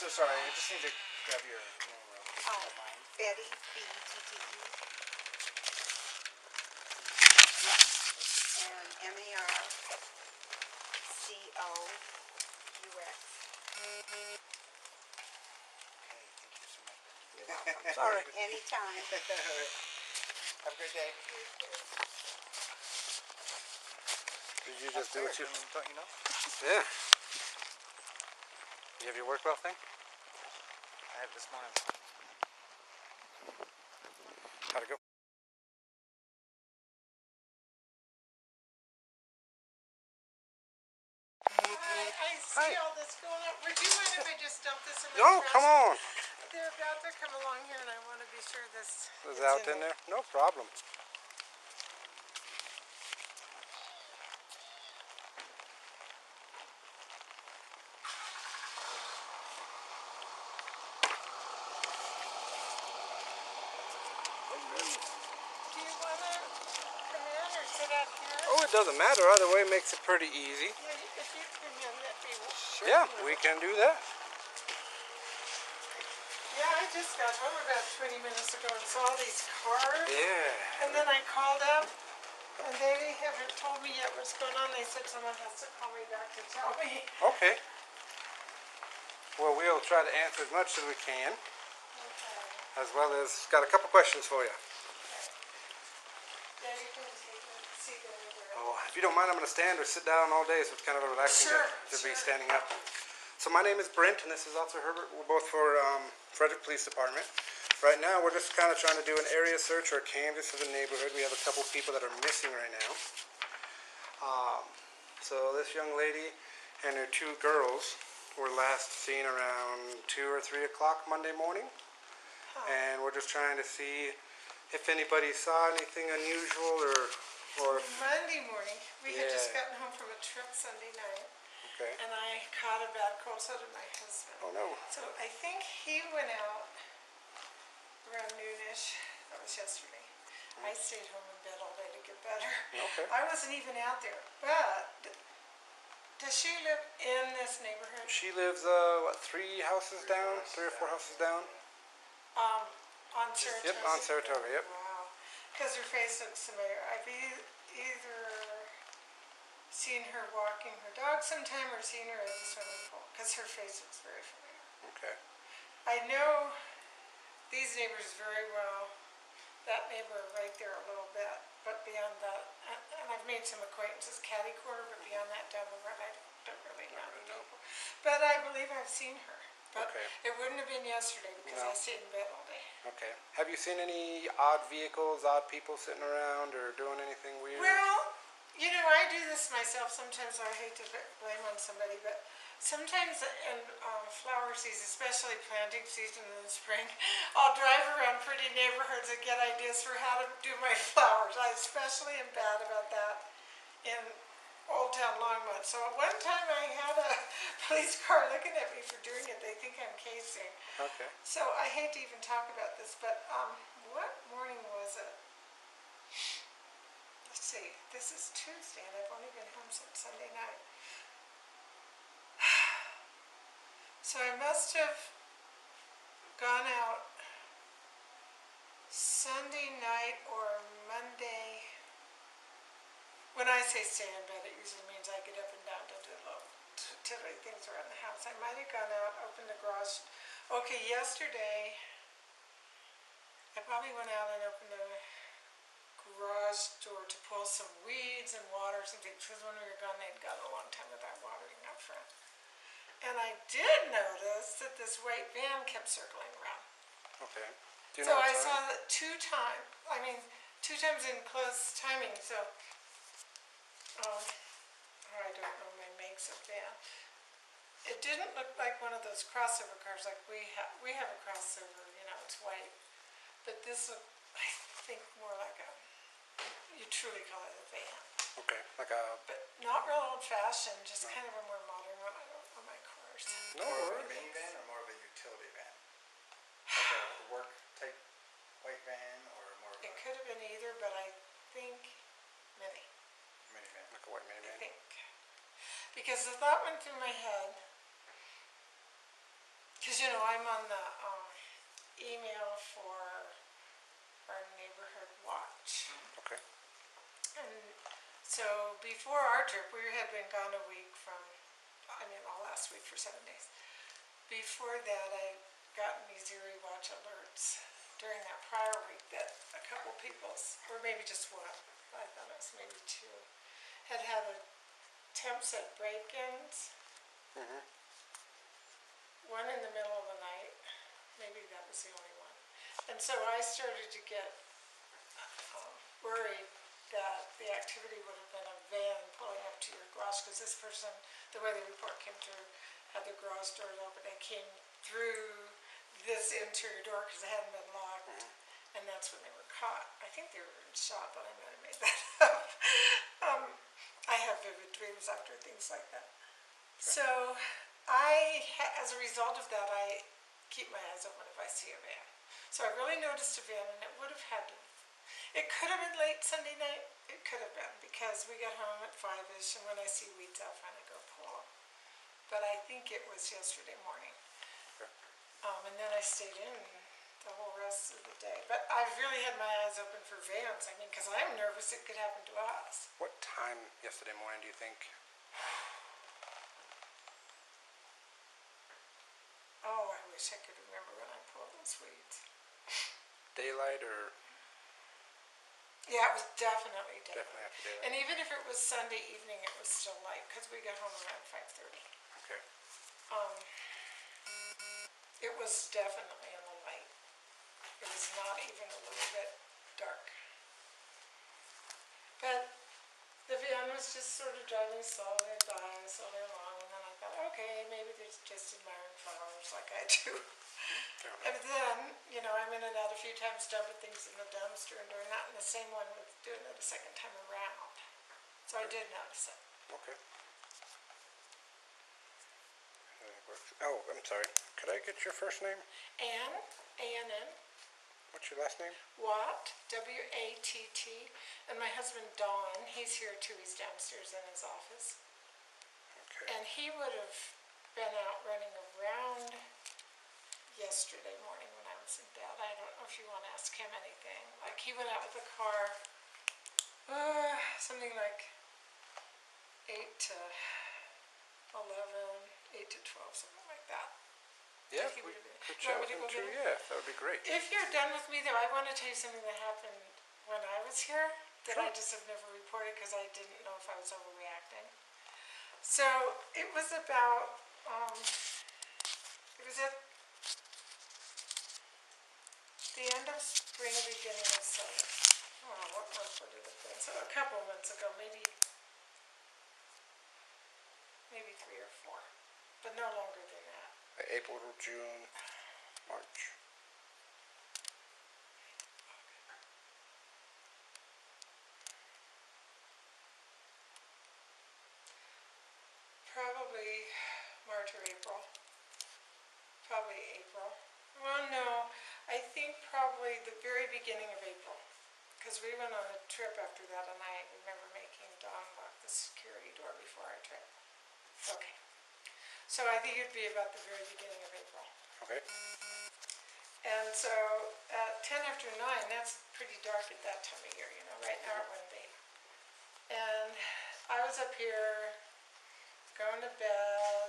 So sorry, I just need to grab your name real quick. Oh, Don't mind. Betty, B-E-T-T-E. And M-A-R-C-O-U-X. Okay, thank you so much. You're welcome. Sorry. Anytime. Have a great day. Did you just do what you... Don't you know? Yeah. You have your work well thing? I have this morning. How'd it go? I see all this going on. Would you mind if I just dump this in my No, trash? come on. They're about to come along here and I want to be sure this Is is it out in there? No problem. Do you want to come in or sit out here? Oh, it doesn't matter. Either way makes it pretty easy. Yeah, if you come in, that'd be Yeah, we can do that. Yeah, Yeah, I just got home about 20 minutes ago and saw these cars. Yeah. And then I called up, and they haven't told me yet what's going on. They said someone has to call me back to tell me. Okay. Well, we'll try to answer as much as we can, Okay. as well as got a couple questions for you. Yeah, you can take a seat over there. Oh, if you don't mind, I'm going to stand or sit down all day, so it's kind of a relaxing Sure, to be sure. standing up. So my name is Brent, and this is Officer Herbert. We're both for Frederick Police Department. Right now, we're just kind of trying to do an area search or a canvass of the neighborhood. We have a couple people that are missing right now. So this young lady and her two girls were last seen around 2 or 3 o'clock Monday morning. And we're just trying to see if anybody saw anything unusual or Monday morning, we had just Yeah. gotten home from a trip Sunday night, okay. and I caught a bad cold, so did my husband. Oh no. So I think he went out around noonish. That was yesterday. I stayed home in bed all day to get better. Okay. I wasn't even out there. But does she live in this neighborhood? She lives 3 houses down, 3 or 4 houses down. On Saratoga? Yep, on Saratoga. Yep. Wow. Because her face looks familiar. I've either seen her walking her dog sometime or seen her at the swimming pool. Because her face looks very familiar. Okay. I know these neighbors very well. That neighbor right there a little bit, but beyond that, and I've made some acquaintances catty corner, but beyond that down the road, I don't really know the people. But I believe I've seen her. But Okay. it wouldn't have been yesterday because No. I stayed in bed all day. Okay. Have you seen any odd vehicles, odd people sitting around or doing anything weird? Well, you know, I do this myself. Sometimes I hate to blame on somebody, but sometimes in flower season, especially planting season in the spring, I'll drive around pretty neighborhoods and get ideas for how to do my flowers. I especially am bad about that in Old Town Longmont. So at one time I had a police car looking at me for doing it. They think I'm casing. Okay. So I hate to even talk about this, but what morning was it? Let's see, this is Tuesday and I've only been home since Sunday night. So I must have gone out Sunday night or Monday. When I say stay in bed, it usually means I get up and down to do little tiddly things around the house. I might have gone out, opened the garage. Okay, yesterday, I probably went out and opened the garage door to pull some weeds and water some things, because when we were gone, they'd gone a long time without watering up front. And I did notice that this white van kept circling around. Okay. Do you So know what I time? saw that 2 times in close timing, so, I don't know my makes of van. It didn't look like one of those crossover cars like we have a crossover, you know, it's white. But this looked, I think, more like you truly call it a van. Okay. Like a. But not real old fashioned, just kind of a more modern one on my cars. No More of a worries. minivan or more of a utility van? Like a work type white van or more of It a could have been either, but I think mini. minivan? Like a white I minivan. think. Because the thought went through my head, because you know, I'm on the email for our neighborhood watch. Okay. And so before our trip, we had been gone a week all last week for 7 days. Before that, I gotten these eerie watch alerts during that prior week that a couple people's, or maybe just one, I thought it was maybe 2, had attempts at break-ins. Mhm. One in the middle of the night, maybe that was the only one. And so I started to get worried that the activity would have been a van pulling up to your garage, because this person, the way the report came through, had the garage doors open. They came through this interior door because it hadn't been locked, and that's when they were caught. I think they were in shot, but I might have made that up. I have vivid dreams after things like that. So as a result of that, I keep my eyes open if I see a van. So I really noticed a van, and it would have had to. It could have been late Sunday night. It could have been, because we got home at 5-ish, and when I see weeds, I'll finally go pull them. But I think it was yesterday morning. Okay. And then I stayed in the whole rest of the day. But I've really had my eyes open for vans. I mean, because I'm nervous it could happen to us. What time yesterday morning do you think? Oh, I wish I could remember when I pulled those weeds. Daylight or Yeah, it was definitely daylight. definitely after daylight? And even if it was Sunday evening, it was still light because we got home around 5:30. Okay. It was definitely in the light. It was not even a little bit dark. But the van was just sort of driving slowly along, and then I thought, okay, maybe they're just admiring flowers like I do. And then, you know, I'm in and out a few times dumping things in the dumpster and doing that, and the same one was doing it a second time around. So I did notice it. Okay. Oh, I'm sorry. Could I get your first name? Ann, A-N-N, What's your last name? Watt, W-A-T-T, and my husband Don, he's here too, he's downstairs in his office. Okay. And he would have been out running around yesterday morning when I was in bed. I don't know if you want to ask him anything. Like, he went out with the car, something like 8 to 11, 8 to 12, something like that. Yeah, He we would have been- could You chat want with me to him go too. get him? Yeah, that would be great. If you're done with me, though, I want to tell you something that happened when I was here that I just have never reported because I didn't know if I was overreacting. So it was about, it was at the end of spring, beginning of summer. Oh, what month would it have been? So a couple months ago, maybe 3 or 4, but no longer than that. April, June, March. Probably March or April. Probably April. Well, no, I think probably the very beginning of April. Because we went on a trip after that, and I remember making Don lock the security door before our trip. Okay. So I think it'd be about the very beginning of April. Okay. And so at 10 after 9, that's pretty dark at that time of year, you know. Right now it wouldn't be. And I was up here going to bed.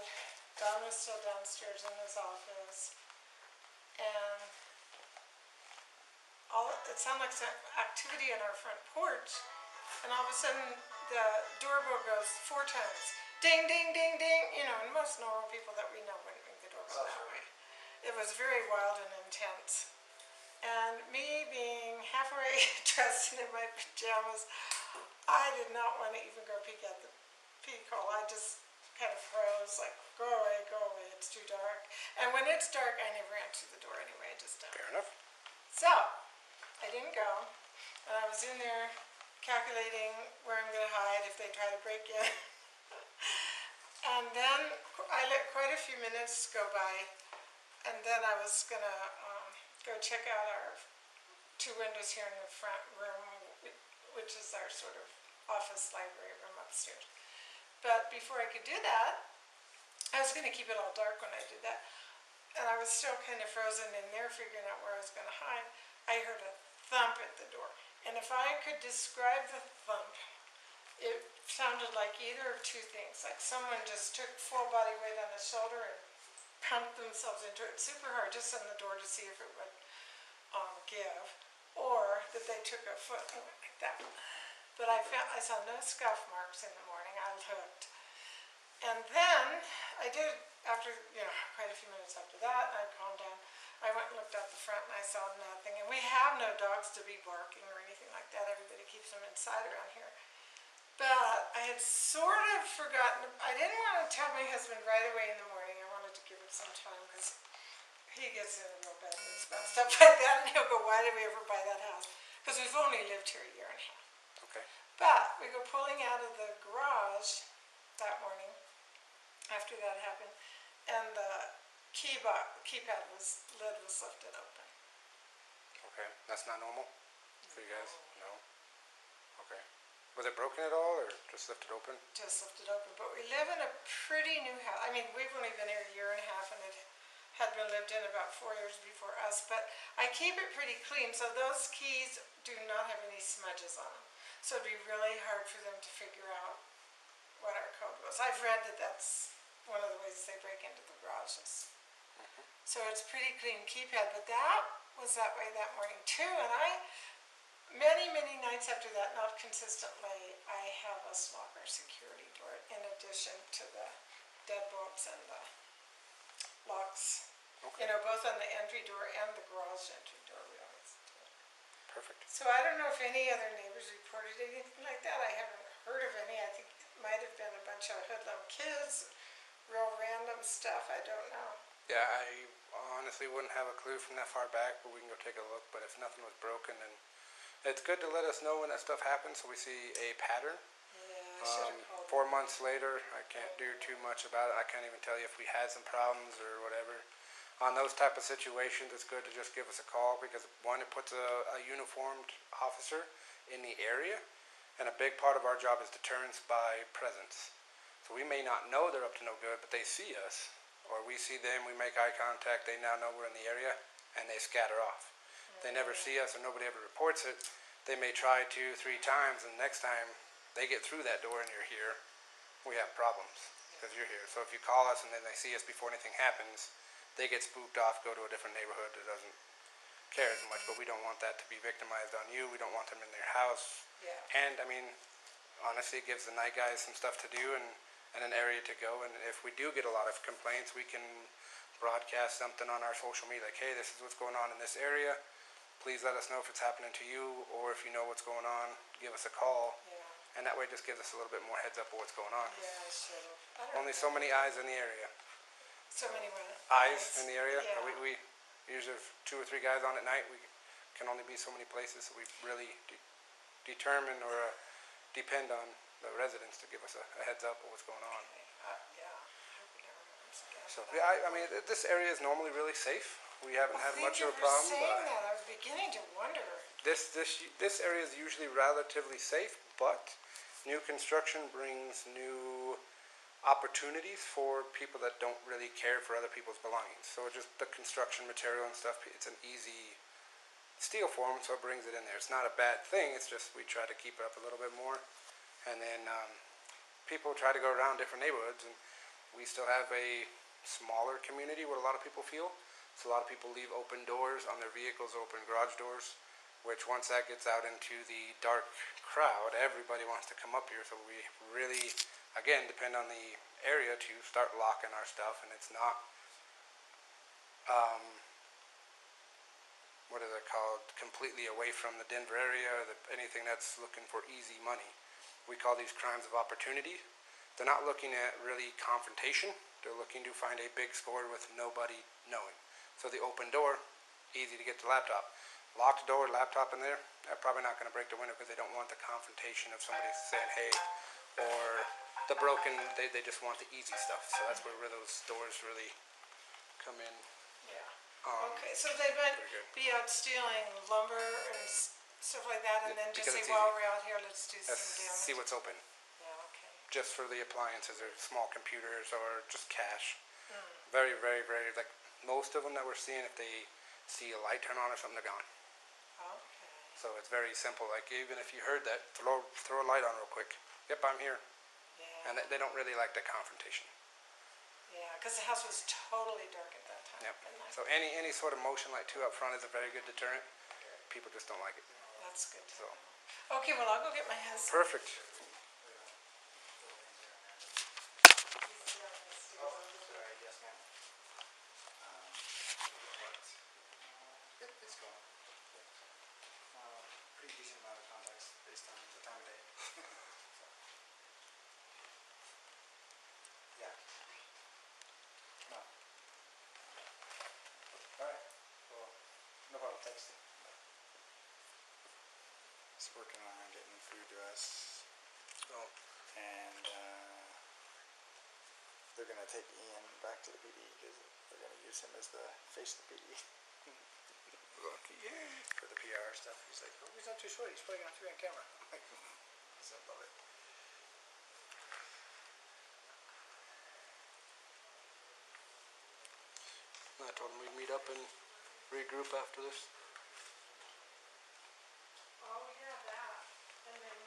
Don was still downstairs in his office. And it sounded like some activity on our front porch. And all of a sudden the doorbell goes 4 times. Ding, ding, ding, ding. You know, and most normal people that we know wouldn't ring the doorbell that way. It was very wild and intense. And me being halfway dressed in my pajamas, I did not want to even go peek at the peephole. I just kind of froze, like, go away, it's too dark. And when it's dark, I never answer the door anyway, I just don't. Fair enough. So, I didn't go, and I was in there calculating where I'm going to hide if they try to break in. And then I let quite a few minutes go by, and then I was going to go check out our 2 windows here in the front room, which is our sort of office library room upstairs. But before I could do that, I was going to keep it all dark when I did that. And I was still kind of frozen in there, figuring out where I was going to hide. I heard a thump at the door. And if I could describe the thump, it sounded like either of 2 things. Like someone just took full body weight on the shoulder and pumped themselves into it super hard, just on the door to see if it would give. Or that they took a foot and went like that. But I saw no scuff marks in the morning. I looked. And then I did, after, quite a few minutes after that, I calmed down. I went and looked out the front and I saw nothing. And we have no dogs to be barking or anything like that. Everybody keeps them inside around here. But I had sort of forgotten, I didn't want to tell my husband right away in the morning. I wanted to give him some time because he gets in real bad moods about stuff like that. And he'll go, why did we ever buy that house? Because we've only lived here a year and a half. Okay. But we go pulling out of the garage that morning after that happened, and the keypad lid was lifted open. Okay. That's not normal for you guys? No? Okay. Was it broken at all, or just left it open? Just lifted open. But we live in a pretty new house. I mean, we've only been here a year and a half, and it had been lived in about 4 years before us, but I keep it pretty clean, so those keys do not have any smudges on them. So it'd be really hard for them to figure out what our code was. I've read that that's one of the ways they break into the garages. So it's pretty clean keypad, but that was that way that morning too, and many nights after that, not consistently, I have us lock our security door in addition to the deadbolts and the locks. Okay. You know, both on the entry door and the garage entry door, we always do. Perfect. So I don't know if any other neighbors reported anything like that. I haven't heard of any. I think it might have been a bunch of hoodlum kids, real random stuff. I don't know. Yeah, I honestly wouldn't have a clue from that far back, but we can go take a look. But if nothing was broken, then it's good to let us know when that stuff happens so we see a pattern. Yeah, I should have called 4 months later, I can't do too much about it. I can't even tell you if we had some problems or whatever. On those type of situations, it's good to just give us a call because, one, it puts a uniformed officer in the area, and a big part of our job is deterrence by presence. So we may not know they're up to no good, but they see us, or we see them, we make eye contact, they now know we're in the area, and they scatter off. They never see us or nobody ever reports it. They may try 2, 3 times, and next time they get through that door and you're here, we have problems because you're here. So if you call us and then they see us before anything happens, they get spooked off, go to a different neighborhood that doesn't care as much, but we don't want that to be victimized on you. We don't want them in their house. Yeah. And I mean, honestly, it gives the night guys some stuff to do and an area to go. And if we do get a lot of complaints, we can broadcast something on our social media like, hey, this is what's going on in this area. Please let us know if it's happening to you, or if you know what's going on, give us a call. Yeah. And that way it just gives us a little bit more heads up of what's going on. Yeah, I should have. Only so many eyes in the area. So many Eyes in the area. Yeah. We usually have 2 or 3 guys on at night. We can only be so many places, so we really determine or depend on the residents to give us a heads up of what's going on. Yeah. I hope it never happens again. So yeah, I mean, this area is normally really safe. We haven't had much of a problem. Thank you for saying But that. I was beginning to wonder. this area is usually relatively safe, but new construction brings new opportunities for people that don't really care for other people's belongings. So just the construction material and stuff, it's an easy steal for them, so it brings it in there. It's not a bad thing, it's just we try to keep it up a little bit more. And then people try to go around different neighborhoods, and we still have a smaller community where a lot of people feel. So a lot of people leave open doors on their vehicles, open garage doors, which once that gets out into the dark crowd, everybody wants to come up here. So we really, again, depend on the area to start locking our stuff, and it's not, what is it called, completely away from the Denver area, or anything that's looking for easy money. We call these crimes of opportunity. They're not looking at really confrontation. They're looking to find a big score with nobody knowing. So the open door, easy to get the laptop. Locked door, laptop in there, they're probably not going to break the window because they don't want the confrontation of somebody saying, hey, or the broken, they just want the easy stuff. So that's where those doors really come in. Yeah. Okay, so they might be out stealing lumber and stuff like that, and then just Because say, it's while easy. we're out here, let's do some Let's damage. see what's open. Yeah, okay. Just for the appliances or small computers or just cash. Very, like most of them that we're seeing, if they see a light turn on or something, they're gone. Okay. So it's very simple. Like even if you heard that, throw a light on real quick. Yep, I'm here. Yeah. And they don't really like the confrontation. Yeah, because the house was totally dark at that time. Yep. at night. So any sort of motion light too up front is a very good deterrent. People just don't like it. That's good to So know. Okay, well, I'll go get my husband. perfect. Sorry, yes, ma'am. Yep, it's going. Pretty decent amount of context based on the time of day. So. Yeah. No. Alright. Well, no problem. Text it. It's working on getting food to us. Oh. And they're going to take Ian back to the PD because they're going to use him as the face of the PD. Lucky, yeah. For the PR stuff. He's like, oh, he's not too short. He's putting on 3 on camera. I'm like, so I love it. I told them we'd meet up and regroup after this. Oh, yeah, that. And then,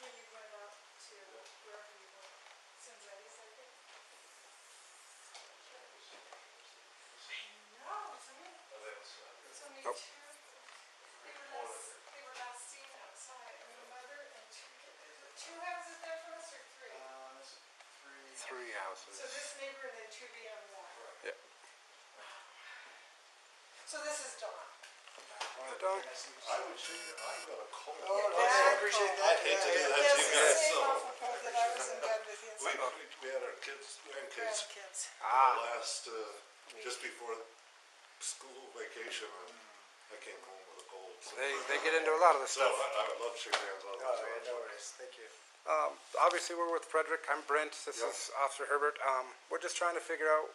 when you went up to wherever you went, Cincinnati, I think? I know, it's only, it's only Nope. two, they were last seen outside, and the mother and two kids. Is it two houses there from us or three? Is it three? 3 houses. So this neighbor and then two beyond that. Yeah. So this is Dawn. Done. I would say I got a cold. Oh, no, Bad I appreciate call. that. I'd hate to do Yeah, that yeah. to you Yes, guys, the same so. awful cold that I was in bed with you. We had our grandkids Grandkids. last, just before school vacation, and I came home with a cold. So They get into a lot of the So stuff. I would love to shake hands all the Oh, time. yeah, no worries. Thank you. Obviously, we're with Frederick. I'm Brent. This Yep. is Officer Herbert. We're just trying to figure out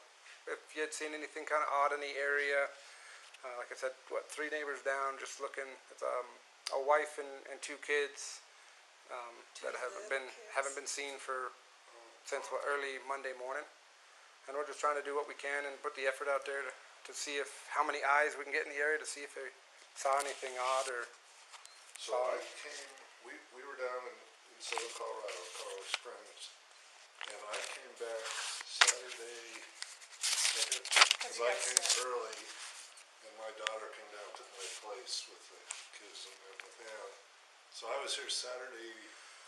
if you had seen anything kind of odd in the area. Like I said, 3 neighbors down, just looking. It's a wife and 2 kids that haven't been seen since early Monday morning. And we're just trying to do what we can and put the effort out there to see how many eyes we can get in the area to see if they saw anything odd or. So I came, we were down in southern Colorado, Colorado Springs, and I came back Saturday, because I came early, and my daughter came down to my place with the kids and with them. So I was here Saturday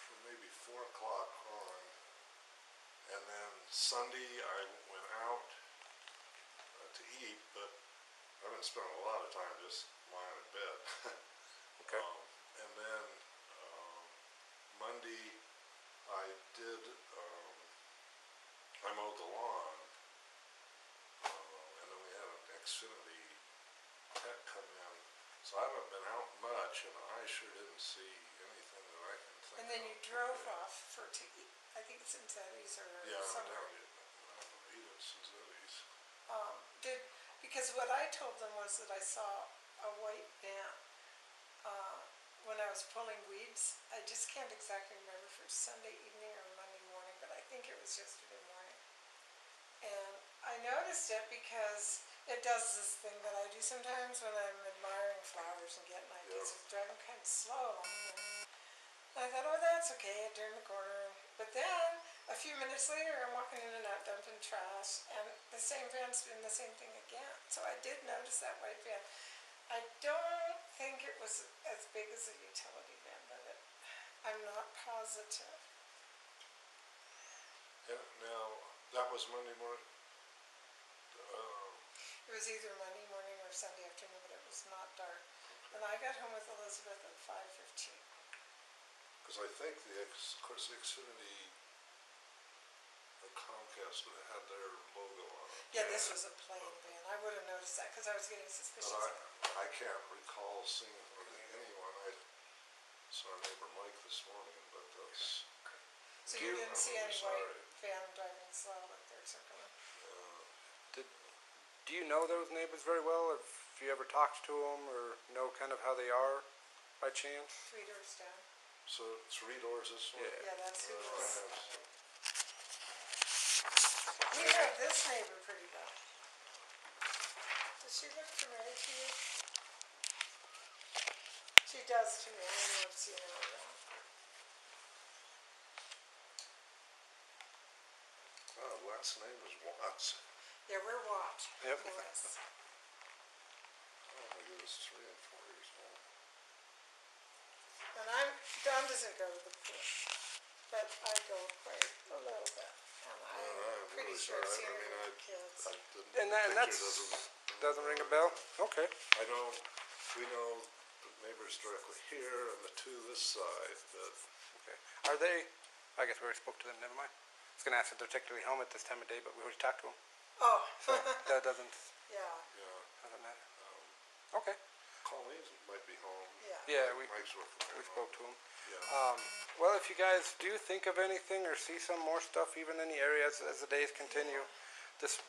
from maybe 4 o'clock on, and then Sunday I went out to eat, but I've been spending a lot of time just lying in bed. Okay. And then Monday I did, I mowed the lawn, and then we had an Xfinity tech come in. So I haven't been out much, and I sure didn't see anything that I can think of. And then you drove off to eat, I think it's in Cincinnati's or Yeah, I went somewhere. down to eat at Cincinnati's. Because what I told them was that I saw a white van when I was pulling weeds. I just can't exactly remember if it was Sunday evening or Monday morning, but I think it was yesterday morning. And I noticed it because it does this thing that I do sometimes when I'm admiring flowers and getting ideas. It's driving kind of slow along here. And I thought, oh, that's okay. I turned the corner. But then, a few minutes later, I'm walking in and out dumping trash, and the same van's doing the same thing again. So I did notice that white van. I don't think it was as big as a utility van, but I'm not positive. And now, that was Monday morning? It was either Monday morning or Sunday afternoon, but it was not dark. And I got home with Elizabeth at 5:15. Because I think of course, the Xfinity, Comcast would have had their logo on it. Yeah, this was a plain van. I would have noticed that because I was getting suspicious. But I can't recall seeing anyone. I saw our neighbor Mike this morning, but that's. So you didn't see any Sorry. white van driving slow that they're circling? Do you know those neighbors very well? Have you ever talked to them or know kind of how they are by chance? 3 doors down. So 3 doors this one? Yeah, that's who it is. That's- We have this neighbor pretty well. Does she look familiar to you? She does to me. I know I've seen her around. last name is Watts. Yeah, we're Watt. Yep. Yes. Oh my goodness, 3 and 4 years old. And Don doesn't go to the pool, but I go quite a little bit. And I'm pretty really sure I've sorry. seen I her mean, with kids. And picture doesn't ring a bell? Okay. I know, we know the neighbors directly here and the 2 this side, but Okay. Are they, I guess we already spoke to them, never mind. I was going to ask if they're technically home at this time of day, but we already talked to them. Oh, So that doesn't yeah, matter. Okay. Colleen might be home. yeah. Yeah, Mike's working from we home. spoke to them. Yeah. Well, if you guys do think of anything or see some more stuff even in the area as the days continue,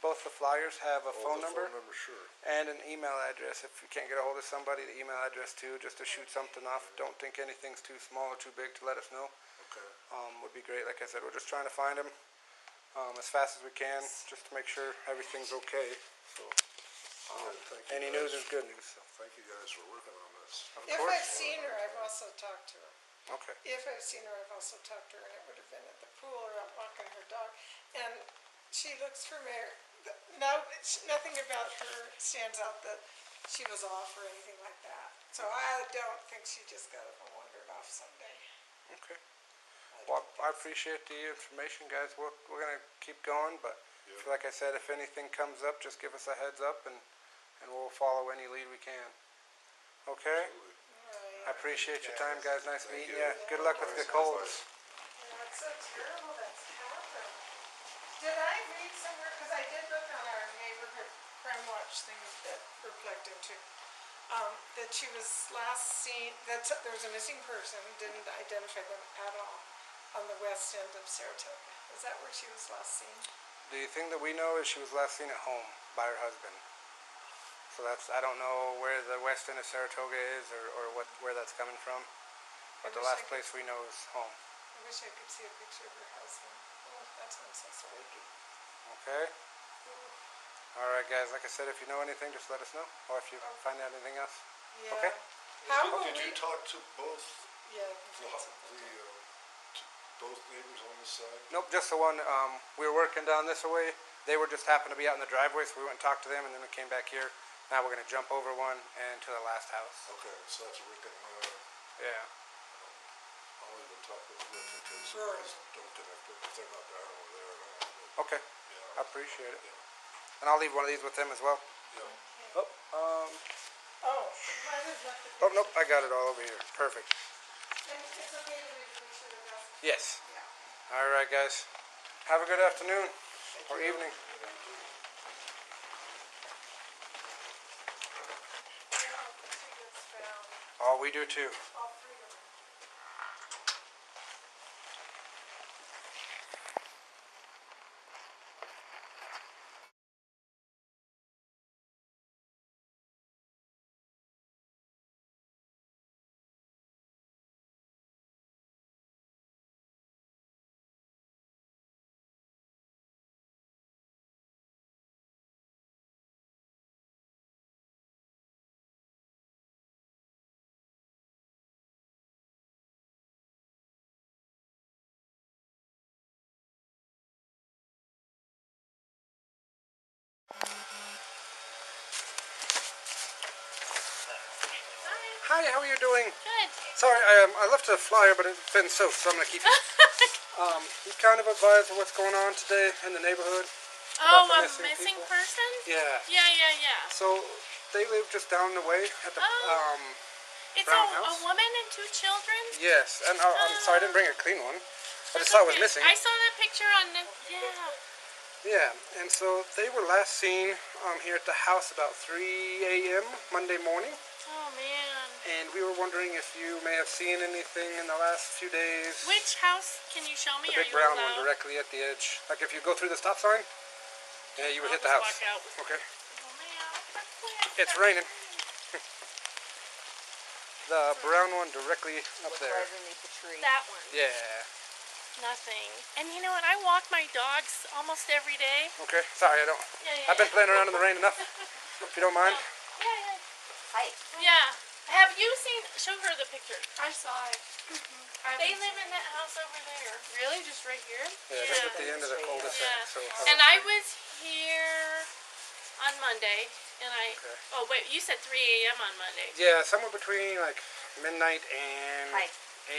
both the flyers have a phone number Sure. and an email address. If you can't get a hold of somebody, the email address too, just to shoot something off. Don't think anything's too small or too big to let us know. Okay. Would be great. Like I said, we're just trying to find them. as fast as we can, just to make sure everything's okay. So, Thank you any guys. news is good news. So. Thank you guys for working on this. Of If course. I've seen her, I've also talked to her. Okay. If I've seen her, I've also talked to her, and it would have been at the pool or out walking her dog. And she looks familiar. No, nothing about her stands out that she was off or anything like that. So I don't think she just got up and wandered off someday. Okay. Well, I appreciate the information, guys. We're gonna keep going, but like I said, if anything comes up, just give us a heads up, and we'll follow any lead we can. Okay. I appreciate your time, guys. Nice meeting you. Good luck with the colds. Yeah, it's so terrible that's happened. Did I read somewhere, because I did look on our neighborhood crime watch things that we're plugged into, that she was last seen, that there was a missing person, didn't identify them at all, on the west end of Saratoga. Is that where she was last seen? The thing that we know is she was last seen at home by her husband. So I don't know where the west end of Saratoga is or where that's coming from. But the last place we know is home. I wish I could see a picture of her husband. Oh, that sounds so spooky. Okay? Alright guys, like I said, if you know anything, just let us know. Or if you find out anything else. Yeah. Okay? How will Did we? you talk to both Yeah. both neighbors on this side? Nope, just the one. We were working down this way. They were just happened to be out in the driveway, so we went and talked to them, and then we came back here. Now we're going to jump over one and to the last house. Okay, so that's Rick and Yeah. I'll even talk with Rick in case you Sure. guys don't connect it, if they're not down over there or not. But, Okay. yeah. I appreciate it. And I'll leave one of these with them as well. Yeah. Oh, Oh, mine is left the oh nope, I got it all over here. Perfect. And it's okay to read a picture of that. Yes. Yeah. All right, guys. Have a good afternoon or evening. Oh, we do too. All three of them. Hi, how are you doing? Good. Sorry, I left a flyer, but it's been soaked, so I'm gonna keep it. You kind of advise what's going on today in the neighborhood? Oh, the a missing missing people? person? Yeah. Yeah. So they live just down the way at the It's brown a house. woman and two children? Yes, and I'm sorry I didn't bring a clean one. I just saw it was missing. I saw that picture on the, yeah. Yeah, and so they were last seen here at the house about 3 a.m. Monday morning. Oh, man. And we were wondering if you may have seen anything in the last few days. Which house can you show me? The Are big you brown allowed? one directly at the edge. Like if you go through the stop sign, yeah, you would I'll hit the just house. walk out with Okay. Oh, man. It's raining. The brown one directly up there. Right underneath the tree. That one. Yeah. Nothing. And you know what? I walk my dogs almost every day. Okay. Sorry, I don't. Yeah. I've been playing around in the rain enough. If you don't mind. Yeah. Hi. Yeah. Have you seen? Show her the picture. I saw it. They live in that house over there. Really? Just right here? Yeah, just at the end of the cul-de-sac. Yeah. So And I was here on Monday, and Okay. oh wait, you said 3 a.m. on Monday. Yeah, somewhere between like midnight and Hi.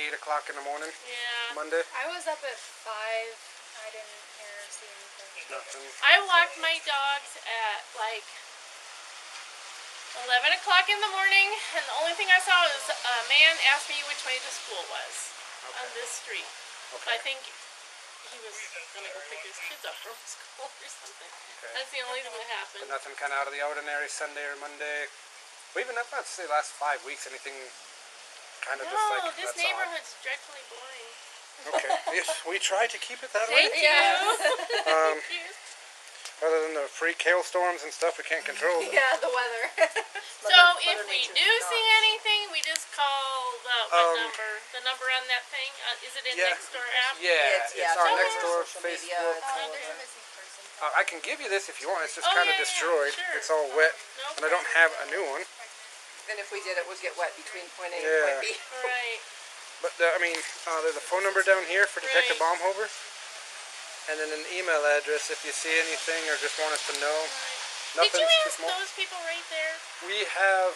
8 o'clock in the morning. Yeah. Monday. I was up at 5. I didn't see anything. Nothing. I walked my dogs at like 11 o'clock in the morning, and the only thing I saw was a man asked me which way the school was on this street. Okay. I think he was gonna go pick his kids up from school or something. Okay. That's the only thing that But happened. nothing kind of out of the ordinary Sunday or Monday. Well, even up, I'd say last 5 weeks, anything kind of just No, like this that's neighborhood's dreadfully boring. odd. Okay. Yes, we try to keep it that Thank way. you. Um, Thank you. Other than the freak hailstorms and stuff we can't control. Yeah, the weather. So if we do see anything, we we just call what number? The number on that thing? Is it in Yeah. Nextdoor app? Yeah, it's on all over Nextdoor, social media, Facebook. it's all there's a over. missing person. I can give you this if you want. It's just Oh, kind of yeah, yeah, destroyed. sure. It's all wet, No and I don't have a new one. Then if we did, it would get wet between point A and Yeah. point B. Right. But I mean, there's a phone number down here for Detective Right. Baumhover, and then an email address if you see anything or just want us to know. Did you Nothing's too ask small. those people right there? We have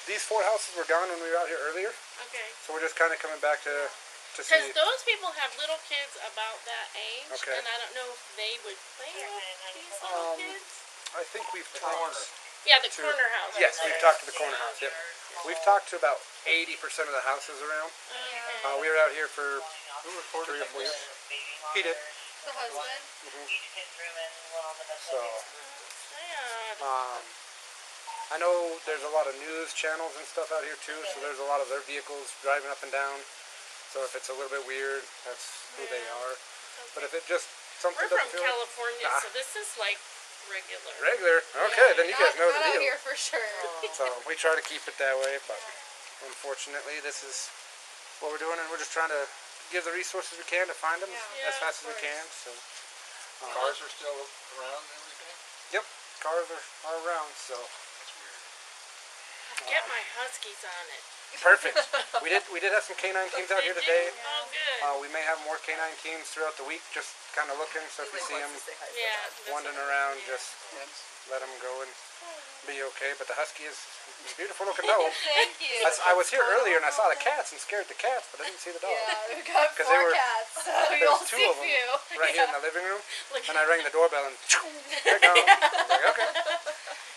these 4 houses were gone when we were out here earlier, Okay. so we're just kind of coming back to Because see. those people have little kids about that age, Okay. and I don't know if they would play with these little kids. I think we've talked. Yeah, the to- corner house. Yes, we've talked to the corner house. Yep, we've talked to about 80% of the houses around. Okay. We were out here for 3 or 4 years. He did. The husband. So, Sad. I know there's a lot of news channels and stuff out here too, so there's a lot of their vehicles driving up and down. So if it's a little bit weird, that's who they are. But if it just something We're from doesn't feel right- California, so this is like regular. regular, okay, then you guys know the Not out deal. here for sure. So we try to keep it that way, but unfortunately, this is what we're doing, and we're just trying to give the resources we can to find them as Yeah, fast of as we can. So, Cars are still around and everything? yep, cars are around. So Get my huskies on it. perfect. we did have some canine teams out here Did today. you? Oh, good. We may have more canine teams throughout the week, just kind of looking. So if you see them Yeah. that's wandering what- around, yeah. just let them go and be okay. But the husky is a beautiful looking dog. Thank you. I was here earlier and I saw the cats and scared the cats, but I didn't see the dog. we've got 'Cause they 4 were- cats, so There's you'll 2 see of them few. right here in the living room, Look and I rang the doorbell and there it goes. I was like, okay.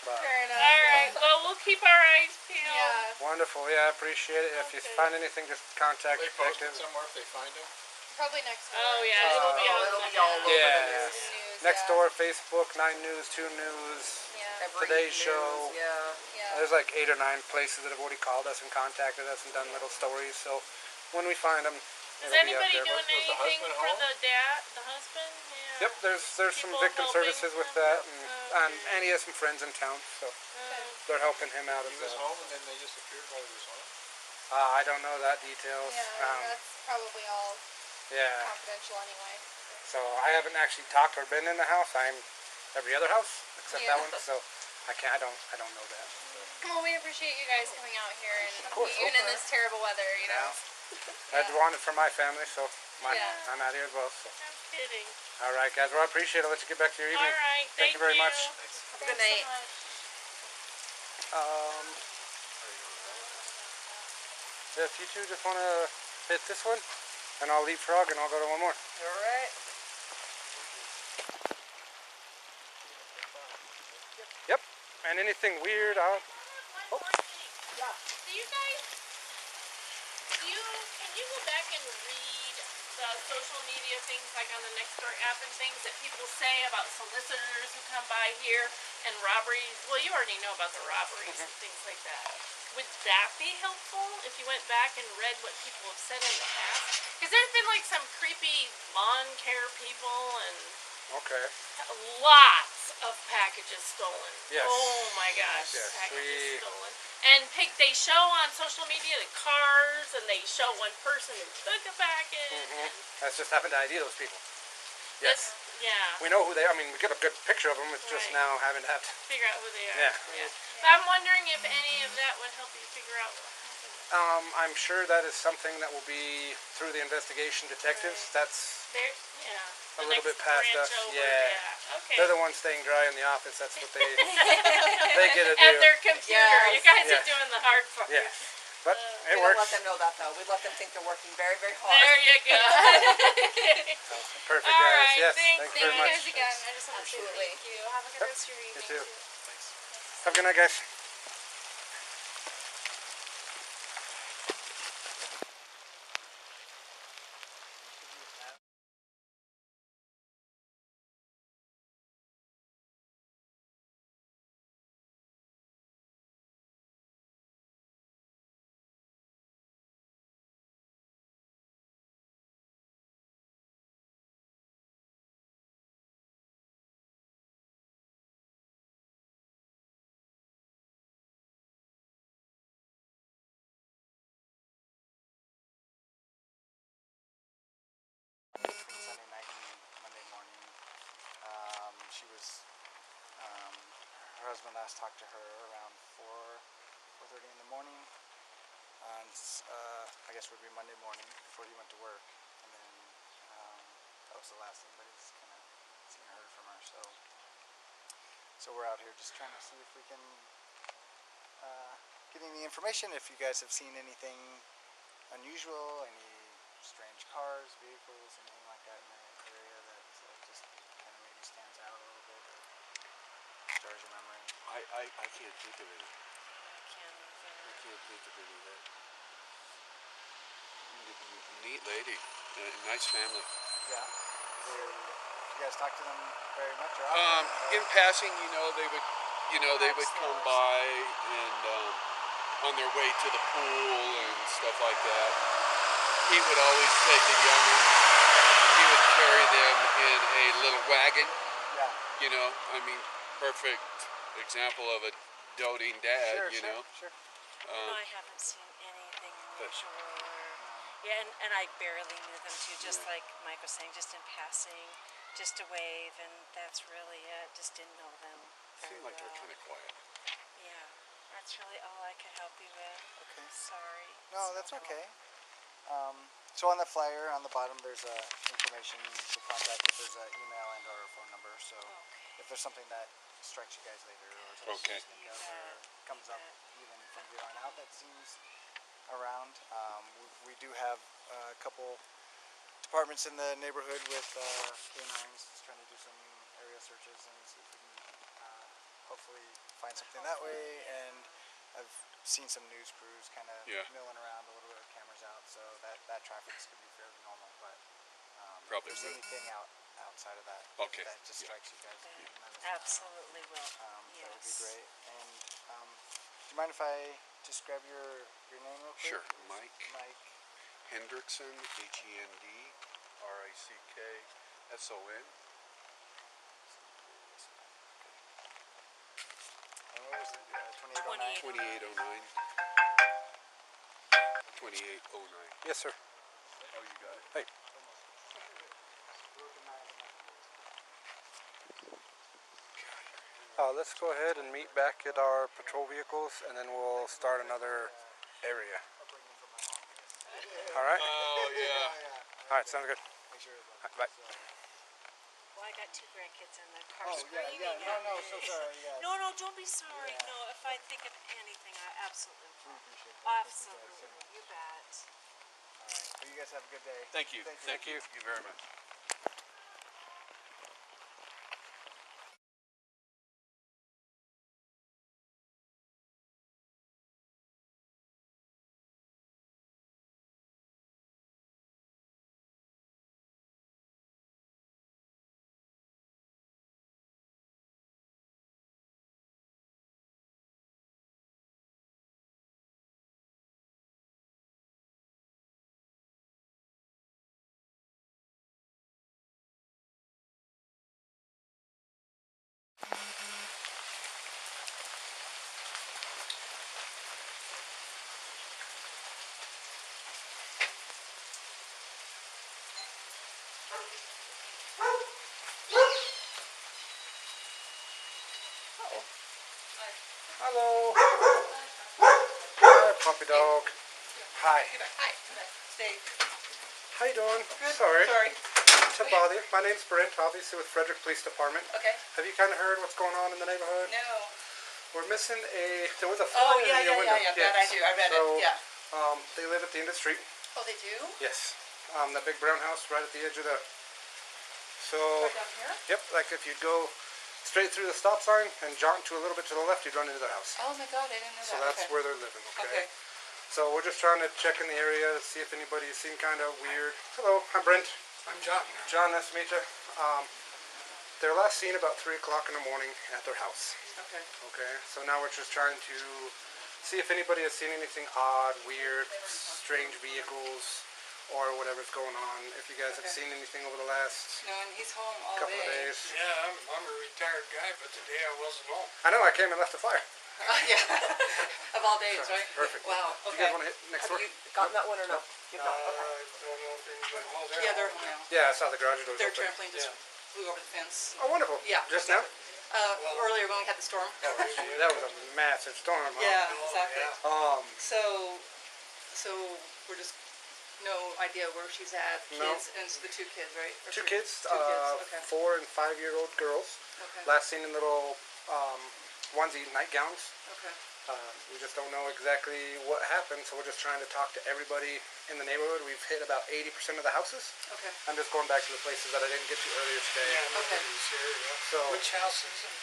But Fair enough. All right. Well, we'll keep our eyes peeled. Yeah. wonderful, yeah, I appreciate it. If you find anything, just contact They post it Detective. somewhere if they find them? Probably next week. Oh yeah, it'll be on it'll the be all over the Yeah. news. Next door, Facebook, 9 News, 2 News, Every Today's news, Show. Yeah. There's like 8 or 9 places that have already called us and contacted us and done little stories. So when we find them, Is it'll be out anybody there. doing Was the anything husband for home? the dad, the husband? Yeah. Yep, there's some People victim helping services with him? that, Oh, and he has some friends in town, so they're helping him out He as was well. home and then they disappeared while he was home? I don't know that details. probably all Yeah, confidential anyway. so I haven't actually talked or been in the house. I'm every other house except that one, so I don't know that. Well, we appreciate you guys coming out here, and course, even in this terrible weather, you know. I'd want it for my family, so Yeah. I'm out here as well. So. I'm kidding. All right, guys. Well, I appreciate it. I'll let you get back to your All evening. right. Thank you very much. Good night. If you two just want to hit this one, and I'll leapfrog and I'll go to one more. All right. Yep. And anything weird, I'll. One more thing. Do you guys, can you go back and read the social media things like on the Nextdoor app and things that people say about solicitors who come by here and robberies? Well, you already know about the robberies and things like that. Would that be helpful if you went back and read what people have said in the past? Because there's been like some creepy lawn care people and Okay. lots of packages stolen. Yes. Oh my gosh, Yes, packages stolen. And they show on social media the cars, and they show one person who took a package. And That's just happened to ID those people. Yes. yeah, We know who they. I mean, we get a good picture of them. It's just Right. now having to have to. figure out who they are. Yeah. But I'm wondering if any of that would help you figure out what happened. I'm sure that is something that will be through the investigation detectives. That's There, yeah. a The little next bit past branch us. over, Yeah. Okay. They're the ones staying dry in the office. That's what they they get to do. At their computer. Yes. You guys Yeah. are doing the hard part. Yeah. But We it don't works. let them know that though. We let them think they're working very, very hard. There you go. Perfect, All guys. right, Yes. thanks. Thank you very much. again. I just want to say Absolutely. thank you. Have a good rest of your You evening. too. Have a good night, guys. she was, her husband last talked to her around 4:30 in the morning. And I guess it would be Monday morning before he went to work. And then that was the last anybody's kind of seen or heard from her. So we're out here just trying to see if we can get any information. If you guys have seen anything unusual, any strange cars, vehicles, anything like that in the area that just kind of maybe stands out a little bit, or jars your memory. I can't think of any. I can't think of any of that. Neat lady, nice family. Yeah. You guys talk to them very much, or often? In passing, they would come by and on their way to the pool and stuff like that. He would always take the young ones. He would carry them in a little wagon. Yeah. I mean, perfect example of a doting dad. Sure. No, I haven't seen anything unusual. Yeah, and I barely knew them too, just like Mike was saying, just in passing, just a wave, and that's really it. Just didn't know them. Seemed like they're kind of quiet. Yeah, that's really all I could help you with. Okay. Sorry. No, that's okay. So on the flyer on the bottom, there's information to contact if there's an email and or a phone number. So if there's something that strikes you guys later or something you think of or comes up even from here on out that seems around, we do have a couple departments in the neighborhood with canines just trying to do some area searches and see if we can hopefully find something that way. And I've seen some news crews kind of milling around a little bit with cameras out, so that traffic's going to be fairly normal. But probably if there's anything outside of that that just strikes you guys, absolutely will. That would be great. And do you mind if I just grab your name real quick? Sure. Mike Hendrickson, HENDRICKSON. And what was it? 2809? 2809. Yes, sir. Oh, you got it. Hey. Let's go ahead and meet back at our patrol vehicles, and then we'll start another area. All right? Oh, yeah. All right, sounds good. Bye. Well, I got 2 grandkids in the car Oh, screaming. No, so sorry. Yeah. No, don't be sorry. No, if I think of anything, I absolutely will. Appreciate that. Absolutely, you bet. All right. Well, you guys have a good day. Thank you. Thank you very much. Hello. Hi, puppy dog. Hi. Hi. Dave. How you doing? Good. Sorry Sorry. to bother you. My name's Brent, obviously with Frederick Police Department. Okay. Have you kind of heard what's going on in the neighborhood? No. We're missing there was a Oh, fly yeah, in your window. that I do. I read So, it, yeah. They live at the end of the street. Oh, they do? Yes. That big brown house right at the edge of the... So... Right down here? Yep, like if you'd go straight through the stop sign and jaunt to a little bit to the left, you'd run into their house. Oh my God, I didn't know So that. that's where they're living, Okay. So we're just trying to check in the area to see if anybody's seen kind of weird... Hello, I'm Brent. I'm John. John, nice to meet you. They're last seen about 3 o'clock in the morning at their house. Okay. Okay, so now we're just trying to see if anybody has seen anything odd, weird, strange vehicles, or whatever's going on. If you guys have seen anything over the last No, and he's home all couple day. of days. Yeah, I'm a retired guy, but today I wasn't home. I know, I came and left a flyer. Yeah. Of all days, right? Perfect. Wow. Do you Okay. guys want to hit next Have door? you gotten that one or no? No. You've not. Okay. I don't know if anybody. Oh, they're Yeah, they're home home now. Yeah, I saw the garage doors They're open. trampling just flew over the fence. Oh, wonderful. Yeah. Just now? Earlier when we had the storm. That was a massive storm, huh? Yeah, exactly. Um, So we're just no idea where she's at. No. Kids, and it's the two kids, right? Or two three- kids, Two kids. Okay. 4 and 5-year-old girls. Okay. Last seen in little onesie nightgowns. Okay. We just don't know exactly what happened, so we're just trying to talk to everybody in the neighborhood. We've hit about 80% of the houses. Okay. I'm just going back to the places that I didn't get to earlier today. Yeah, nobody's here, yeah. So Which house is it?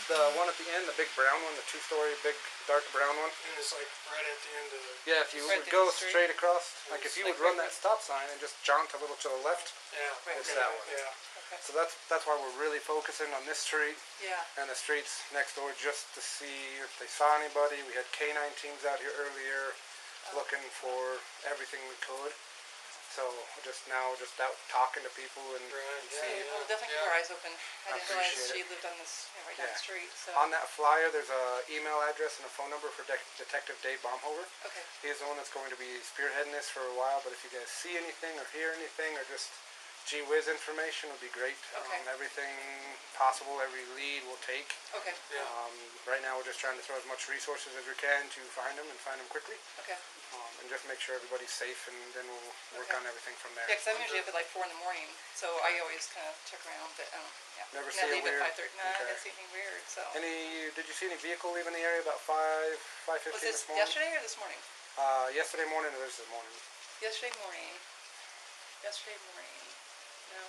the one at the end, the big brown one, the 2-story, big dark brown one. And it's like right at the end of the... Yeah, if you Right would there go on the street? straight across, like if you Like would run right that stop sign and just jaunt a little to the left, Yeah. it's okay, that one. Yeah. Okay. So that's why we're really focusing on this street Yeah. and the streets next door, just to see if they saw anybody. We had K-9 teams out here earlier looking for everything we could. So just out talking to people and Right, yeah. seeing. We'll definitely keep our eyes open. I didn't realize appreciate she it. lived on this right down Yeah. the street. So. On that flyer, there's a email address and a phone number for Detective Dave Baumhover. Okay. He's the one that's going to be spearheading this for a while, but if you guys see anything or hear anything or just gee whiz information would be great. Okay. Everything possible, every lead we'll take. Okay. Yeah. Right now we're just trying to throw as much resources as we can to find them and find them quickly. Okay. And just make sure everybody's safe, and then we'll work Okay. on everything from there. Yeah, because I'm usually up at like 4 in the morning, so I always kind of check around. But yeah. Never And see I a leave weird- at 5:30. No, I okay. didn't see anything weird. So. Did you see any vehicle leaving the area about 5:15 Was this this morning? yesterday or this morning? Yesterday morning or this morning? Yesterday morning. Yesterday morning. No.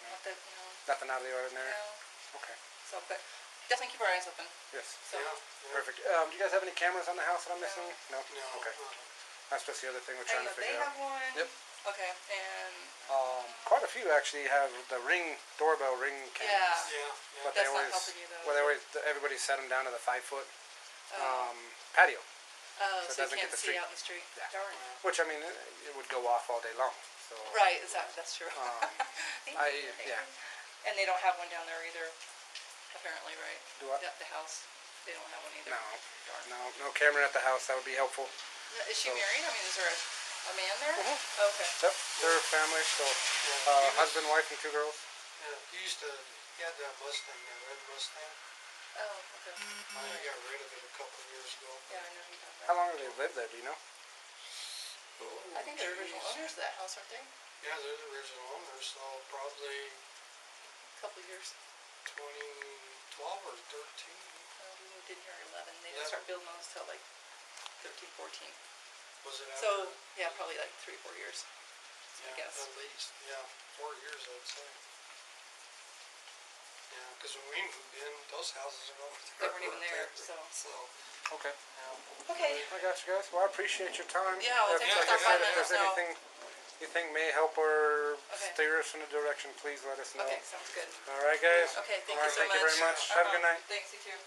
Not that. No. Nothing out of the ordinary? No. Okay. So, but definitely keep our eyes open. Yes. So. Yeah. Perfect. Do you guys have any cameras on the house that I'm missing? No. No. Okay. That's just the other thing we're I trying know to they figure have out. one. Yep. Okay, and Quite a few actually have the doorbell ring cameras. yeah. Yeah. But That's they not always, helping you, though, well, is everybody set them down to the 5-foot Oh. patio, Oh, so it so you doesn't get can't the see street. out in the street. Yeah. Darn. which I mean it would go off all day long. So Right, exactly. That's true. Thank I you, thank yeah. you. And they don't have one down there either. Apparently, right? Do what? The house. They don't have one either. No, no camera at the house. That would be helpful. Is she So- married? I mean, is there a man there? Mhm. Okay. Yep, they're family. So husband, wife, and 2 girls. Yeah, he had that Mustang, that red Mustang. Oh, okay. I got rid of it a couple of years ago. Yeah, I know he got that. How long have they lived there? Do you know? I think they're original owners of that house, aren't they? Yeah, they're the original owners, so probably A couple of years. 2012 or 13. We moved in here in 11. They didn't start building those till like 13, 14. Was it after? So, yeah, probably like 3 or 4 years. I Yeah, guess. at least. Yeah, 4 years I'd say. Yeah, because when we moved in, those houses are over there. They weren't even there, so. Okay. Okay. I got you guys. Well, I appreciate your time. Yeah, well, If, thanks for like I stopping said, by, if there's let us know. anything you think may help or Okay. steer us in a direction, please let us know. Okay, sounds good. All right, guys. Okay, thank All you right, so thank much. you very much. Have a good night. Thanks, you too.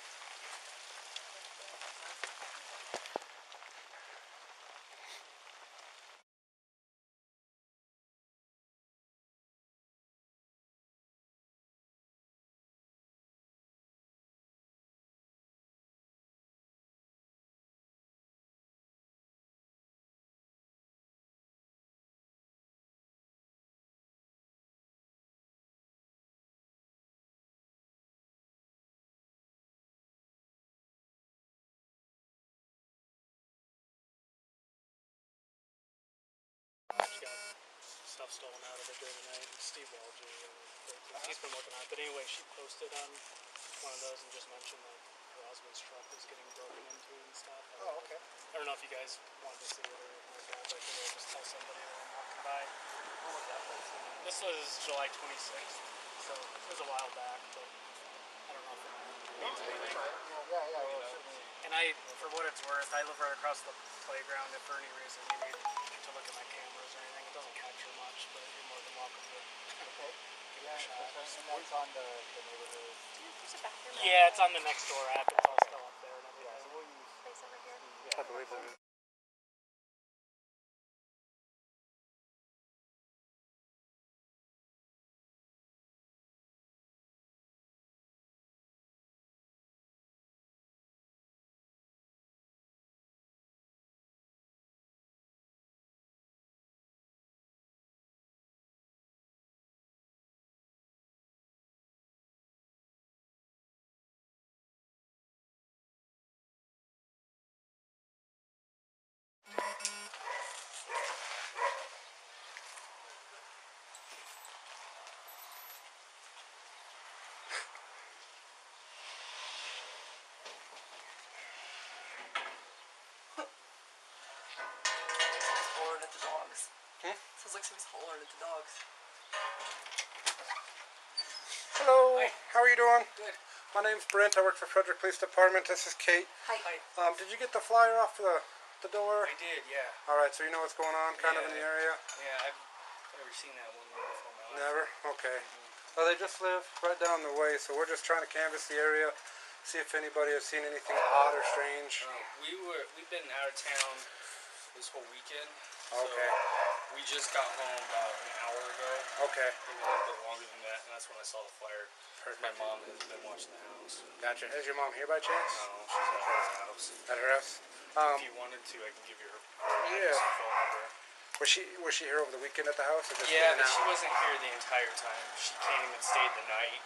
Stuff stolen out of it during the night. And Steve Walger, he's been working on it. But anyway, she posted on one of those and just mentioned that her husband's truck was getting broken into and stuff. Oh, okay. I don't know if you guys wanted to see it or anything like that, but I figured I'd just tell somebody when I'm walking by. What was that? This was July 26th, so it was a while back, but I don't know if it means anything. Yeah. And for what it's worth, I live right across the playground. If for any reason you need to look at my cameras or anything, it doesn't capture much, but you're more than welcome to give it a shot. And that's on the neighborhood. Yeah, it's on the next door app. It's all still up there and everything. Place over here. I believe it is. at the dogs. Hmm? Sounds like somebody's hollering at the dogs. Hello. Hi. How are you doing? Good. My name's Brent. I work for Frederick Police Department. This is Kate. Hi. Did you get the flyer off the door? I did, yeah. All right. So you know what's going on, kind of in the area. Yeah, I've never seen that one before in my life. Never. Okay. Well, they just live right down the way, so we're just trying to canvass the area, see if anybody has seen anything odd or strange. We've been out of town this whole weekend. Okay. So we just got home about an hour ago. Okay. Maybe a little bit longer than that, and that's when I saw the flyer. Perfect. My mom has been watching the house. Gotcha. Is your mom here by chance? No, she's at her house. At her house? If you wanted to, I can give you her Yeah. address and phone number. Was she here over the weekend at the house, or just Yeah, in and but out? she wasn't here the entire time. She came and stayed the night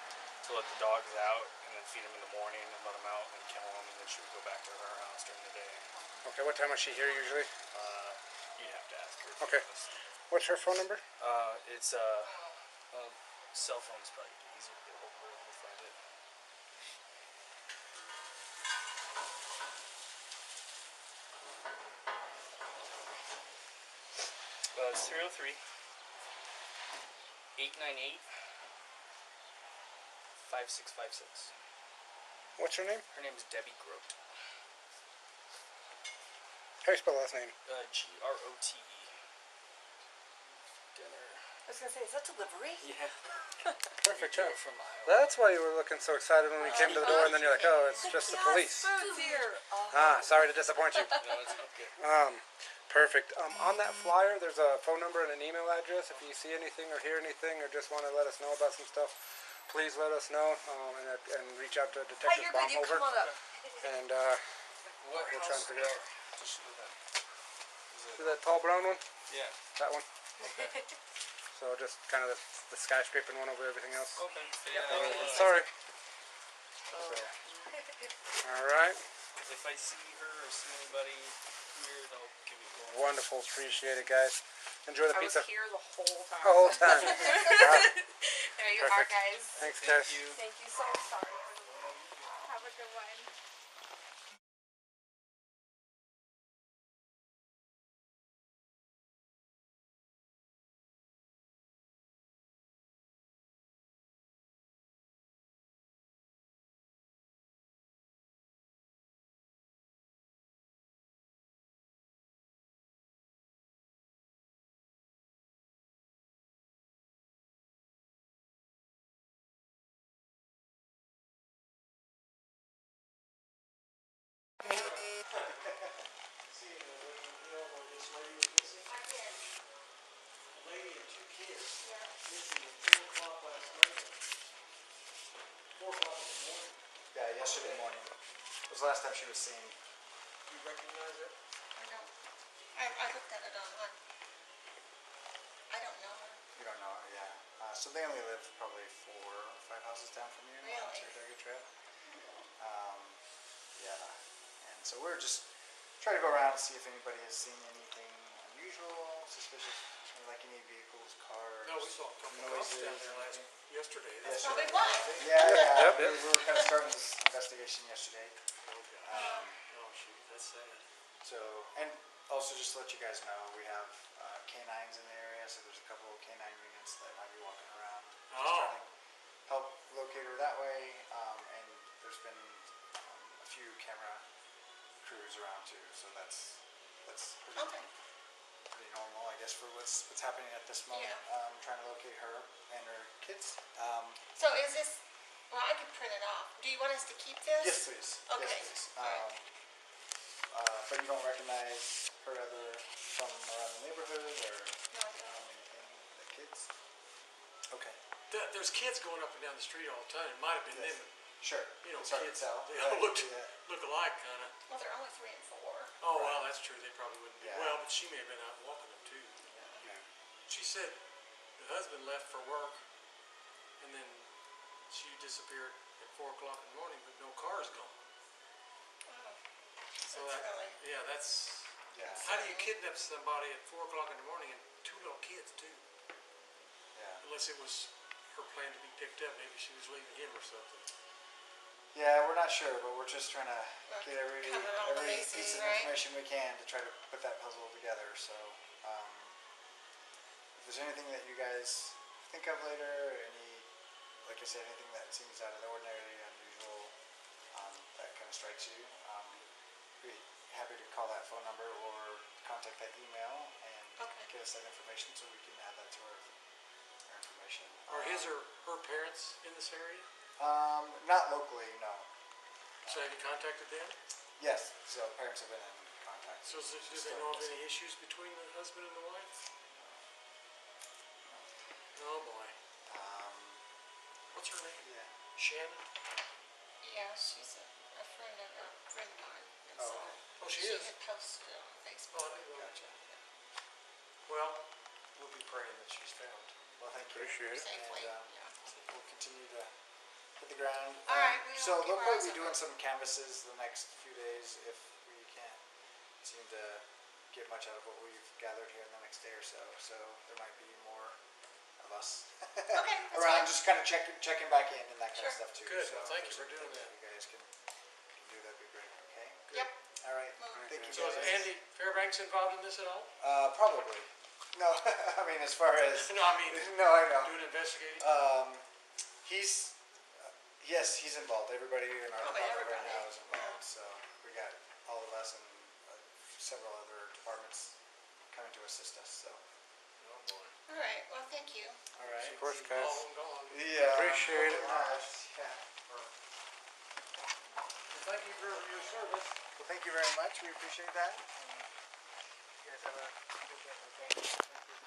to let the dogs out, and then feed them in the morning and let them out and kill them, and then she would go back to her house during the day. Okay. What time was she here usually? You'd have to ask her. Okay. What's her phone number? It's cell phone's probably easier to get a hold of her. We'll find it. It's 303 898 5656. What's her name? Her name is Debbie Grote. How do you spell last name? Grote. Dinner. I was gonna say, is that delivery? Yeah. Perfect job. From Iowa. That's why you were looking so excited when we came to the door, and then you're like, oh, it's just the police. Food's here. Sorry to disappoint you. No, it's okay. Perfect. On that flyer, there's a phone number and an email address. If you see anything or hear anything or just want to let us know about some stuff, please let us know and reach out to Hi, Detective you're good. You Baumhover. come on up. And What we'll house try and figure it out. does she live in? See that tall brown one? Yeah. That one. So just kind of the skyscraping one over everything else. Okay. Sorry. All right. If I see her or see anybody here, they'll give you a call. Wonderful. Appreciate it, guys. Enjoy the I pizza. was here the whole time. The whole time. All right. There you Perfect. are, guys. Thanks, guys. Thank you. So sorry. Have a good one. Yeah, yesterday morning was the last time she was seen. You recognize it? I don't. I looked at it online. I don't know her. You don't know her, yeah. So they only live probably 4 or 5 houses down from you on Really? Saratoga Trail. Yeah. And so we're just trying to go around and see if anybody has seen anything unusual, suspicious, like any vehicles, cars. No, we saw a couple of cops down there yesterday. That's probably why. Yeah, yeah. Yep. We were kind of starting this investigation yesterday. Oh, shoot, that's sad. So, and also just to let you guys know, we have canines in the area, so there's a couple of canine units that might be walking around. Just trying to help locate her that way. And there's been a few camera crews around too, so that's pretty normal, I guess, for what's happening at this moment. Yeah. Trying to locate her and her kids. So is this? Well, I could print it off. Do you want us to keep this? Yes, please. Okay. Yes, please. But you don't recognize her other from around the neighborhood or No, I don't. anything? The kids? Okay. There's kids going up and down the street all the time. It might have been Yes. them. Sure. You know, It's hard to kids. tell. They Yeah, all you can do that. look alike, kind of. Well, they're only 3 and 4. Oh, well, that's true. They probably wouldn't be. Yeah. Well, but she may have been out walking them too. Yeah. She said the husband left for work, and then she disappeared at 4 o'clock in the morning, but no car's gone. Wow. So That's early. yeah, that's. Yeah. How do you kidnap somebody at 4 o'clock in the morning and 2 little kids too? Yeah. Unless it was her plan to be picked up, maybe she was leaving him or something. Yeah, we're not sure, but we're just trying to get Cover all the every bases, piece of right? information we can to try to put that puzzle together. So, there's anything that you guys think of later, or like I said, anything that seems out of the ordinary, unusual, that kind of strikes you, be happy to call that phone number or contact that email and get us that information so we can add that to our information. Are his or her parents in this area? Not locally, no. So have you contacted them? Yes, so parents have been in contact. So do they know of any issues between the husband and the wife? Oh boy. What's her name? Yeah. Shannon? Yeah, she's a friend of mine. And so Oh, she is? She had posted it on Facebook. Oh, I didn't know. Gotcha. Well, we'll be praying that she's found. Well, thank you. Appreciate it. Safely, And yeah. we'll continue to hit the ground. All right, we So will they'll keep our probably eyes be on doing it. some canvases the next few days if we can't seem to get much out of what we've gathered here in the next day or so. So there might be more of us that's around, fine. just kind of checking back in and that kind of Sure. stuff too. Good. So Well, thank if you there's for doing anything that. You guys can do, that'd be great. Okay. Yep. All right. Thank you. So is guys. Andy Fairbanks involved in this at all? Probably. No, I mean as far as No, I mean, no, I know. doing investigating? He's yes, he's involved. Everybody in our Probably department right everybody. now is involved. So we got all of us and several other departments coming to assist us. So Oh boy. All right, well, thank you. all right. Of course, guys. All gone. Yeah. Appreciate it. Yeah. Well, thank you for your service. Well, thank you very much. We appreciate that. You guys have a good day. Thank you.